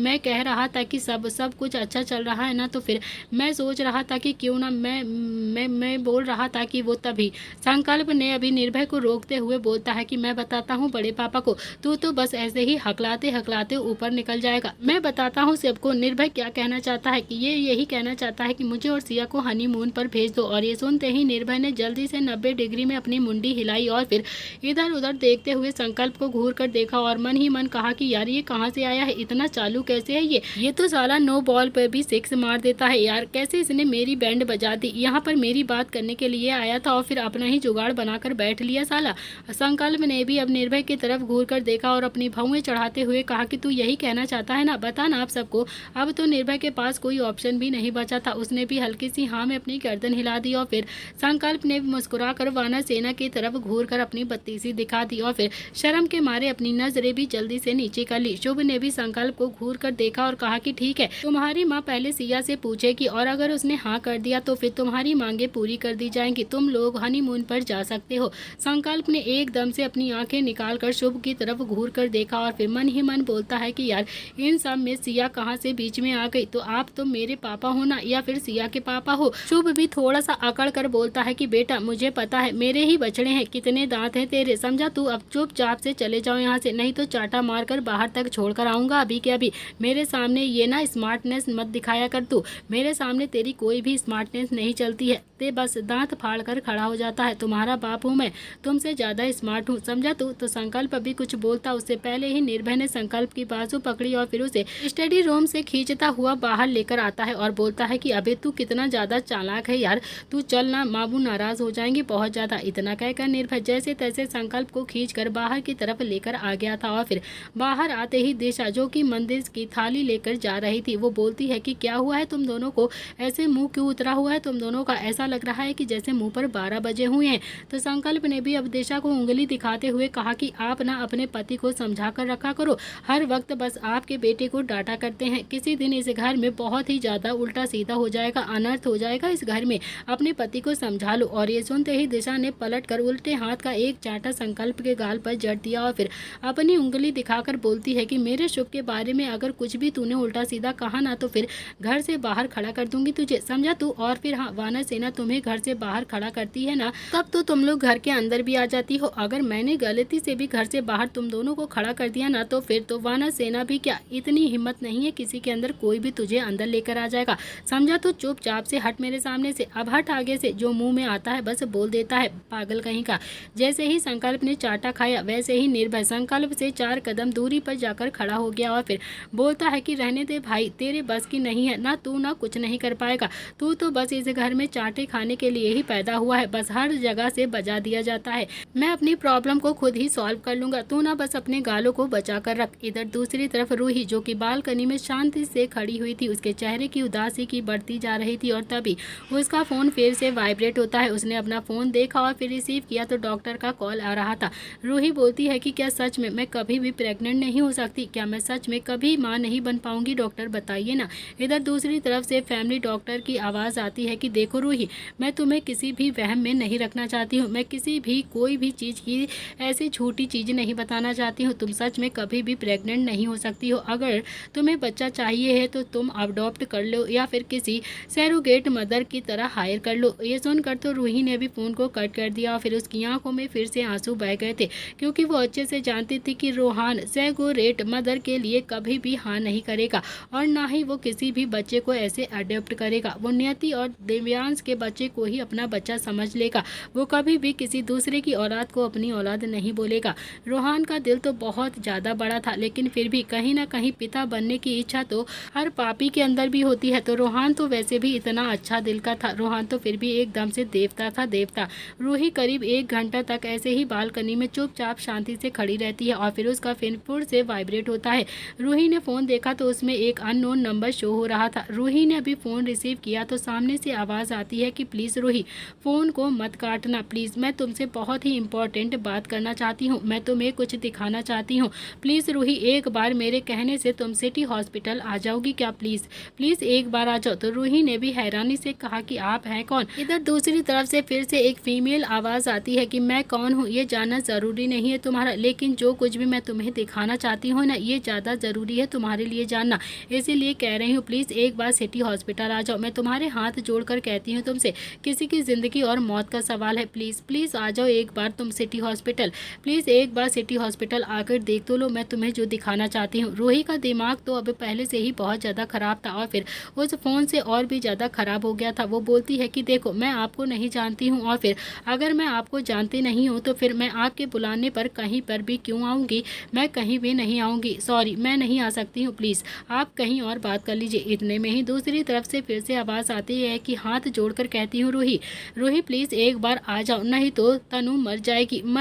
मैं कह रहा था कि सब कुछ अच्छा चल रहा है ना, तो फिर मैं सोच रहा था कि क्यों ना मैं बोल रहा था कि वो। तभी संकल्प ने अभी निर्भय को रोकते हुए बोलता है कि मैं बताता हूँ बड़े पापा को, तू तो बस ऐसे ही हकलाते हकलाते ऊपर निकल जाएगा, मैं बताता हूँ सबको। निर्भय क्या कहना चाहता है कि ये यही कहना चाहता है कि मुझे और सिया को हनीमून पर भेज दो। और ये सुनते ही निर्भय ने जल्दी से 90 डिग्री में अपनी मुंडी हिलाई और फिर इधर उधर देखते हुए संकल्प को घूर कर देखा और मन ही मन कहा कि यार ये कहाँ से आया है, इतना चालू कैसे है ये तो साला नो बॉल पर भी 6 मार देता है यार, कैसे इसने मेरी बैंड बजा दी, यहाँ पर मेरी बात करने के लिए आया था और फिर अपना ही जुगाड़ बनाकर बैठ लिया साला। संकल्प ने भी अब निर्भय की तरफ घूर कर देखा और अपनी भौएं चढ़ाते हुए कहा कि तू यही कहना चाहता है ना, बता ना आप सबको। अब तो निर्भय के पास कोई ऑप्शन भी नहीं बचा था, उसने भी हल्की सी हाँ में अपनी गर्दन हिला दी और फिर संकल्प ने मुस्कुरा कर वानरसेना की तरफ घूर कर अपनी बत्तीसी दिखा दी और फिर शर्म के मारे अपनी नजरें भी जल्दी से नीचे कर ली। शुभ ने भी संकल्प को घूर कर देखा और कहा कि ठीक है, तुम्हारी माँ पहले सिया से पूछेगी और अगर उसने हाँ कर दिया तो फिर तुम्हारी मांगे पूरी कर दी जाएंगी, तुम लोग हनीमून पर जा सकते हो। संकल्प ने एकदम से अपनी आंखें निकालकर शुभ की तरफ घूर कर देखा और फिर मन ही मन बोलता है कि यार इन सब में सिया कहाँ से बीच में आ गई, तो आप तो मेरे पापा हो ना, या फिर सिया के पापा हो। शुभ भी थोड़ा सा अकड़ कर बोलता है कि बेटा मुझे पता है, मेरे ही बछड़े हैं, कितने दांत हैं तेरे, समझा तू। अब चुपचाप से चले जाओ यहाँ से, नहीं तो चाटा मार कर बाहर तक छोड़ कर आऊंगा अभी के अभी। मेरे सामने ये ना स्मार्टनेस मत दिखाया कर तू, मेरे सामने तेरी कोई भी स्मार्टनेस नहीं चलती है, ते बस दांत फाड़ कर खड़ा हो जाता है। तुम्हारा बाप हूँ मैं, तुमसे ज्यादा स्मार्ट हूँ, समझा तू। तो संकल्प अभी कुछ बोलता उससे पहले ही निर्भय ने संकल्प की बाजू पकड़ी और फिर उसे स्टडी रूम से खींचता हुआ बाहर लेकर आता है और बोलता है कि अबे तू कितना ज्यादा चालाक है यार, तू चल ना, मामू नाराज हो जाएंगे बहुत ज्यादा। इतना कहकर निर्भय जैसे तैसे संकल्प को खींचकर बाहर की तरफ लेकर आ गया था और फिर बाहर आते ही दिशा जो कि मंदिर की थाली लेकर जा रही थी वो बोलती है कि क्या हुआ है तुम दोनों को, ऐसे मुंह क्यों उतरा हुआ है तुम दोनों का, ऐसा लग रहा है कि जैसे मुंह पर 12 बजे हुए हैं। तो संकल्प ने भी अब दिशा को उंगली दिखाते हुए कहा कि आप ना अपने पति को समझा कर रखा करो, हर वक्त बस आपके बेटे को डांटा करते हैं, किसी दिन इस घर में बहुत ही ज्यादा उल्टा सीधा हो जाएगा, अनर्थ हो जाएगा इस घर में, अपने पति को समझा लो। और ये सुनते ही दिशा ने पलट कर उल्टे हाथ का एक चांटा संकल्प के गाल पर जड़ दिया और फिर अपनी उंगली दिखाकर बोलती है कि मेरे शुभ के बारे में अगर कुछ भी तूने उल्टा सीधा कहा ना तो फिर घर से बाहर खड़ा कर दूंगी तुझे, समझा तू। और फिर हाँ, वानर सेना तुम्हें घर से बाहर खड़ा करती है ना, तब तो तुम लोग घर के अंदर भी आ जाती हो, अगर मैंने गलती से भी घर से बाहर तुम दोनों को खड़ा कर दिया ना तो फिर तो वानर सेना भी क्या, इतनी हिम्मत नहीं है किसी के अंदर, कोई भी तुझे अंदर लेकर आ जाएगा, समझा। तो चुपचाप से हट मेरे सामने से, अब हट आगे से, जो मुंह में आता है बस बोल देता है, पागल कहीं का। जैसे ही संकल्प ने चाटा खाया वैसे ही निर्भय संकल्प से 4 कदम दूरी पर जाकर खड़ा हो गया और फिर बोलता है कि रहने दे भाई, तेरे बस की नहीं है, ना तू ना कुछ नहीं कर पाएगा, तू तो बस इस घर में चाटे खाने के लिए ही पैदा हुआ है, बस हर जगह से बजा दिया जाता है, मैं अपनी प्रॉब्लम को खुद ही सॉल्व कर लूंगा, तू ना बस अपने गालों को बचा कर रख। इधर दूसरी तरफ रूही जो कि बालकनी में शांति से खड़ी हुई थी, उसके चेहरे की उदासी की बढ़ती जा रही थी और तभी उसका फोन फिर से वाइब्रेट होता है। उसने अपना फोन देखा और फिर रिसीव किया तो डॉक्टर का कॉल आ रहा था। रूही बोलती है कि क्या सच में मैं कभी भी प्रेग्नेंट नहीं हो सकती, क्या मैं सच में कभी माँ नहीं बन पाऊंगी, डॉक्टर बताइए ना। इधर दूसरी तरफ से फैमिली डॉक्टर की आवाज़ आती है कि देखो रूही, मैं तुम्हें किसी भी वहम में नहीं रखना चाहती हूँ, मैं किसी भी कोई भी चीज़ की ऐसी छोटी चीज़ नहीं बताना चाहती हूँ, तुम सच में कभी भी प्रेग्नेंट नहीं हो सकती हो, अगर तुम्हें बच्चा चाहिए है तो तुम अडॉप्ट कर लो या फिर किसी सैरोगेट मदर की तरह हायर कर लो। ये सुनकर तो रूही ने भी फ़ोन को कट कर दिया और फिर उसकी आंखों में फिर से आंसू बह गए थे, क्योंकि वो अच्छे से जानती थी कि रोहान सैरोगेट मदर के लिए कभी भी हाँ नहीं करेगा और ना ही वो किसी भी बच्चे को ऐसे अडॉप्ट करेगा, वो नियति और दिव्यांश के बच्चे को ही अपना बच्चा समझ लेगा, वो कभी भी किसी दूसरे की औलाद को अपनी औलाद नहीं बोलेगा। रोहान का दिल तो बहुत ज़्यादा बड़ा था, लेकिन फिर भी कहीं ना कहीं पिता बनने की इच्छा तो हर पापी के अंदर भी होती है। तो रोहान तो वैसे भी इतना अच्छा दिल का था, रोहान तो फिर भी एकदम से देवता था, देवता। रूही करीब 1 घंटा तक ऐसे ही बालकनी में चुपचाप शांति से खड़ी रहती है और फिर उसका फिर से वाइब्रेट होता है। रूही ने फ़ोन देखा तो उसमें एक अननोन नंबर शो हो रहा था। रूही ने अभी फ़ोन रिसीव किया तो सामने से आवाज़ आती है कि प्लीज़ रूही, फ़ोन को मत काटना प्लीज़, मैं तुमसे बहुत ही इंपॉर्टेंट बात करना चाहती हूँ, मैं तुम्हें कुछ दिखाना चाहती हूँ, प्लीज़ रूही एक बार मेरे कहने से तुम सिटी हॉस्पिटल आ जाओगी क्या, प्लीज़ प्लीज़ एक बार आ जाओ। तो रूही ने भी हैरानी से कहा कि आप हैं कौन। इधर दूसरी तरफ से फिर से एक फीमेल आवाज़ आती है कि मैं कौन हूँ ये जानना ज़रूरी नहीं है तुम्हारा, लेकिन जो कुछ भी मैं तुम्हें दिखाना चाहती हूँ ना ये ज़्यादा ज़रूरी है तुम्हारे लिए जानना, इसीलिए कह रही हूँ प्लीज़ एक बार सिटी हॉस्पिटल आ जाओ, मैं तुम्हारे हाथ जोड़कर कहती हूँ तुमसे, किसी की ज़िंदगी और मौत का सवाल है, प्लीज़ प्लीज़ आ जाओ एक बार तुम सिटी हॉस्पिटल, प्लीज़ एक बार सिटी हॉस्पिटल आकर देख तो लो मैं तुम्हें जो दिखाना चाहती हूँ। रूही का दिमाग तो अब पहले से ही बहुत ज़्यादा ख़राब था और फिर उस फ़ोन से और भी ज़्यादा ख़राब हो गया था। वो बोलती है कि देखो मैं आपको नहीं जानती हूँ और फिर अगर मैं आपको जानती नहीं हूँ तो फिर मैं आपके बुलाने पर कहीं पर भी क्यों आऊँगी, मैं कहीं भी नहीं आऊँगी, सॉरी मैं नहीं आ सकती हूँ, प्लीज़ आप कहीं और बात कर लीजिए। इतने में ही दूसरी तरफ से फिर से आवाज़ आती है कि हाथ जोड़कर कहती हूँ रूही, रूही प्लीज़ एक बार आ जाओ, नहीं तो तनु मर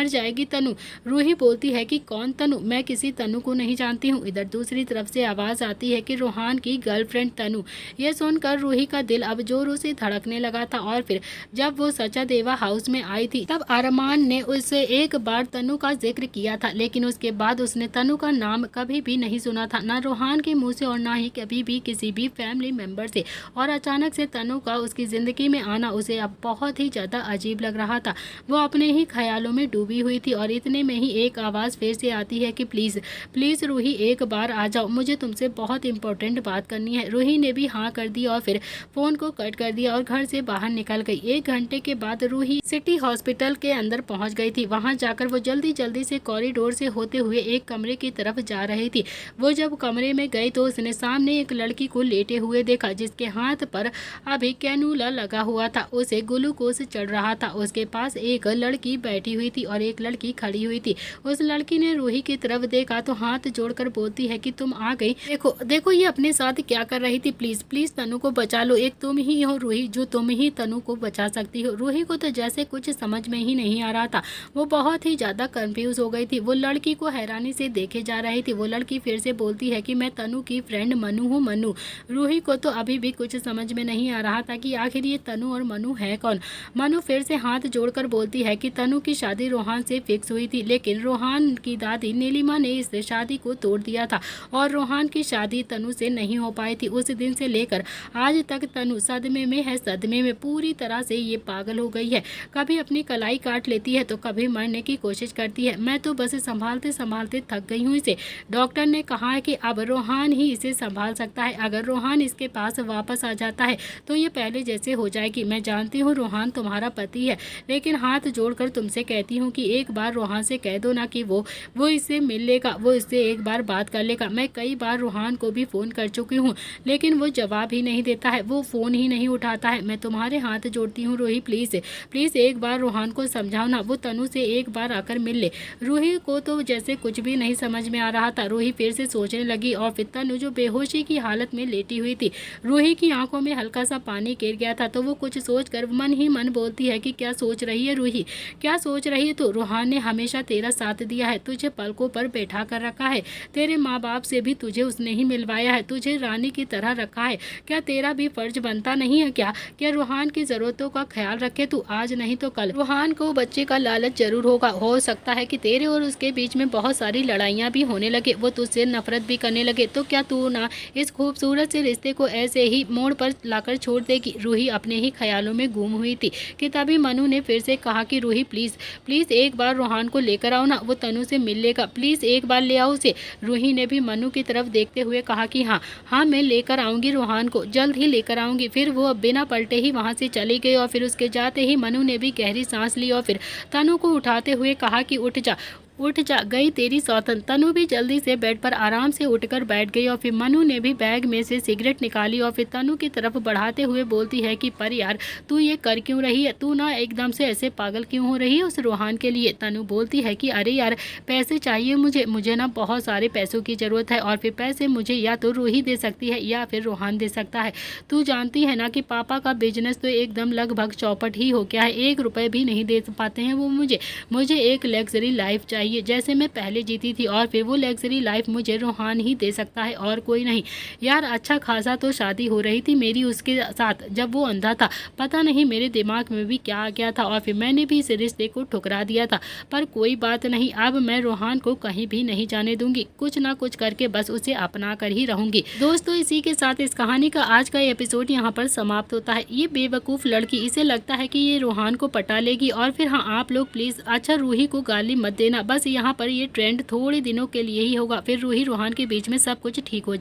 जाएगी तनु। रूही बोलती है कि कौन तनु, मैं किसी तनु को नहीं जानती हूँ। इधर दूसरी तरफ से आवाज़ आती है कि रोहान की गर्लफ्रेंड तनु। यह सुनकर रूही का दिल अब जोरों से धड़कने लगा था और फिर जब वो सचा देवा हाउस में आई थी तब अरमान ने उससे एक बार तनु का जिक्र किया था, लेकिन उसके बाद उसने तनु का नाम कभी भी नहीं सुना था, ना रोहान के मुंह से और ना ही कभी भी किसी भी फैमिली मेम्बर से। और अचानक से तनु का उसकी ज़िंदगी में आना उसे अब बहुत ही ज़्यादा अजीब लग रहा था। वो अपने ही ख्यालों में डूबी हुई थी और इतने में ही एक आवाज़ फिर से आती है कि प्लीज़ प्लीज़ रूही एक बार आ जाओ, मुझे तुमसे बहुत इंपॉर्टेंट बात करनी है। रूही ने भी हाँ कर दी और फिर फ़ोन को कट कर दिया और घर से बाहर निकल गई। 1 घंटे के बाद रूही सिटी हॉस्पिटल के अंदर पहुंच गई थी। वहां जाकर वो जल्दी जल्दी से कॉरिडोर से होते हुए एक कमरे की तरफ जा रही थी। वो जब कमरे में गई तो उसने सामने एक लड़की को लेटे हुए देखा जिसके हाथ पर अभी कैनुला लगा हुआ था। उसे ग्लूकोज चढ़ रहा था। उसके पास एक लड़की बैठी हुई थी और एक लड़की खड़ी हुई थी। उस लड़की ने रूही की तरफ देखा तो हाथ जोड़कर बोलती है कि तुम आ गई। देखो देखो ये अपने साथ क्या कर रही थी। प्लीज प्लीज तनु को बचा लो। एक तुम ही हो रूही, जो तुम ही तनु को बचा सकती हो। रूही को तो जैसे कुछ समझ में ही नहीं आ रहा था। वो बहुत ही ज़्यादा कंफ्यूज हो गई थी। वो लड़की को हैरानी से देखे जा रही थी। वो लड़की फिर से बोलती है कि मैं तनु की फ्रेंड मनु हूँ। मनु। रूही को तो अभी भी कुछ समझ में नहीं आ रहा था कि आखिर ये तनु और मनु है कौन। मनु फिर से हाथ जोड़कर बोलती है कि तनु की शादी रोहान से फिक्स हुई थी, लेकिन रोहान की दादी नीलिमा ने इस शादी को तोड़ दिया था और रोहान की शादी तनु से नहीं हो पाई थी। उस दिन से लेकर आज तक तनु सदमे में है, सदमे में पूरी तरह से ये पागल हो गई है। कभी अपनी कलाई काट लेती है तो कभी मरने की कोशिश करती है। मैं तो बस संभालते संभालते थक गई हूँ इसे। डॉक्टर ने कहा है कि अब रोहान ही इसे संभाल सकता है। अगर रोहान इसके पास वापस आ जाता है तो ये पहले जैसे हो जाएगी। मैं जानती हूँ रोहान तुम्हारा पति है, लेकिन हाथ जोड़कर तुमसे कहती हूँ कि एक बार रोहान से कह दो ना कि वो इससे मिल लेगा, वो इससे एक बार बात कर लेगा। मैं कई बार रोहान को भी फ़ोन कर चुकी हूँ, लेकिन वो जवाब ही नहीं देता है, वो फ़ोन ही नहीं उठाता है। मैं तुम्हारे हाथ जोड़ती हूँ रूही, प्लीज़ प्लीज़ एक बार रोहान को समझाओ ना, वो तनु से एक बार आकर मिल ले। रूही को तो जैसे कुछ भी नहीं समझ में आ रहा था। रूही फिर से सोचने लगी और फिर तनु जो बेहोशी की हालत में लेटी हुई थी, रूही की आंखों में हल्का सा पानी गिर गया था। तो वो कुछ सोचकर मन ही मन बोलती है कि क्या सोच रही है रूही, क्या सोच रही है? तो रोहान ने हमेशा तेरा साथ दिया है, तुझे पलकों पर बैठा कर रखा है, तेरे माँ बाप से भी तुझे उसने ही मिलवाया है, तुझे रानी की तरह रखा है। क्या तेरा भी फर्ज बनता नहीं है क्या रोहान की जरूरतों का ख्याल रखे तू? आज नहीं तो कल रोहान को बच्चे का लालच जरूर होगा। हो सकता है कि तेरे और उसके बीच में बहुत सारी लड़ाइयाँ भी होने लगे, वो तुझसे नफरत भी करने लगे। तो क्या तू ना इस खूबसूरत से रिश्ते को ऐसे ही मोड़ पर लाकर छोड़ देगी? रूही अपने ही ख्यालों में गुम हुई थी कि तभी मनु ने फिर से कहा कि रूही प्लीज़ प्लीज़ एक बार रोहान को लेकर आओ ना, वो तनु से मिल लेगा, प्लीज़ एक बार ले आओ उसे। रूही ने भी मनु की तरफ देखते हुए कहा कि हाँ मैं लेकर आऊँगी रोहान को, जल्द ही लेकर आऊँगी। फिर वो बिना पलटे ही वहाँ से चली गई और फिर उसके जाते ही मनु ने भी गहरी सांस ली और फिर तनु को उठाते हुए कहा कि उठ जा गई तेरी सौतन। तनु भी जल्दी से बेड पर आराम से उठकर बैठ गई और फिर मनु ने भी बैग में से सिगरेट निकाली और फिर तनु की तरफ बढ़ाते हुए बोलती है कि पर यार तू ये कर क्यों रही है, तू ना एकदम से ऐसे पागल क्यों हो रही है उस रोहान के लिए? तनु बोलती है कि अरे यार पैसे चाहिए मुझे ना बहुत सारे पैसों की ज़रूरत है और फिर पैसे मुझे या तो रूही दे सकती है या फिर रोहान दे सकता है। तू जानती है ना कि पापा का बिजनेस तो एकदम लगभग चौपट ही हो गया है, 1 रुपये भी नहीं दे पाते हैं वो मुझे एक लग्जरी लाइफ चाहिए जैसे मैं पहले जीती थी और फिर वो लग्जरी लाइफ मुझे रोहान ही दे सकता है और कोई नहीं। यार अच्छा खासा तो शादी हो रही थी मेरी उसके साथ जब वो अंधा था, पता नहीं मेरे दिमाग में भी क्या आ गया था और फिर मैंने भी इस रिश्ते को ठुकरा दिया था। पर कोई बात नहीं, अब मैं रोहान को कहीं भी नहीं जाने दूंगी, कुछ ना कुछ करके बस उसे अपना कर ही रहूंगी। दोस्तों इसी के साथ इस कहानी का आज का एपिसोड यहाँ पर समाप्त होता है। ये बेवकूफ़ लड़की, इसे लगता है कि ये रोहान को पटा लेगी और फिर हाँ आप लोग प्लीज़ अच्छा रूही को गाली मत देना, बस यहाँ पर ये ट्रेंड थोड़े दिनों के लिए ही होगा, फिर रूही रोहान के बीच में सब कुछ ठीक हो जाए।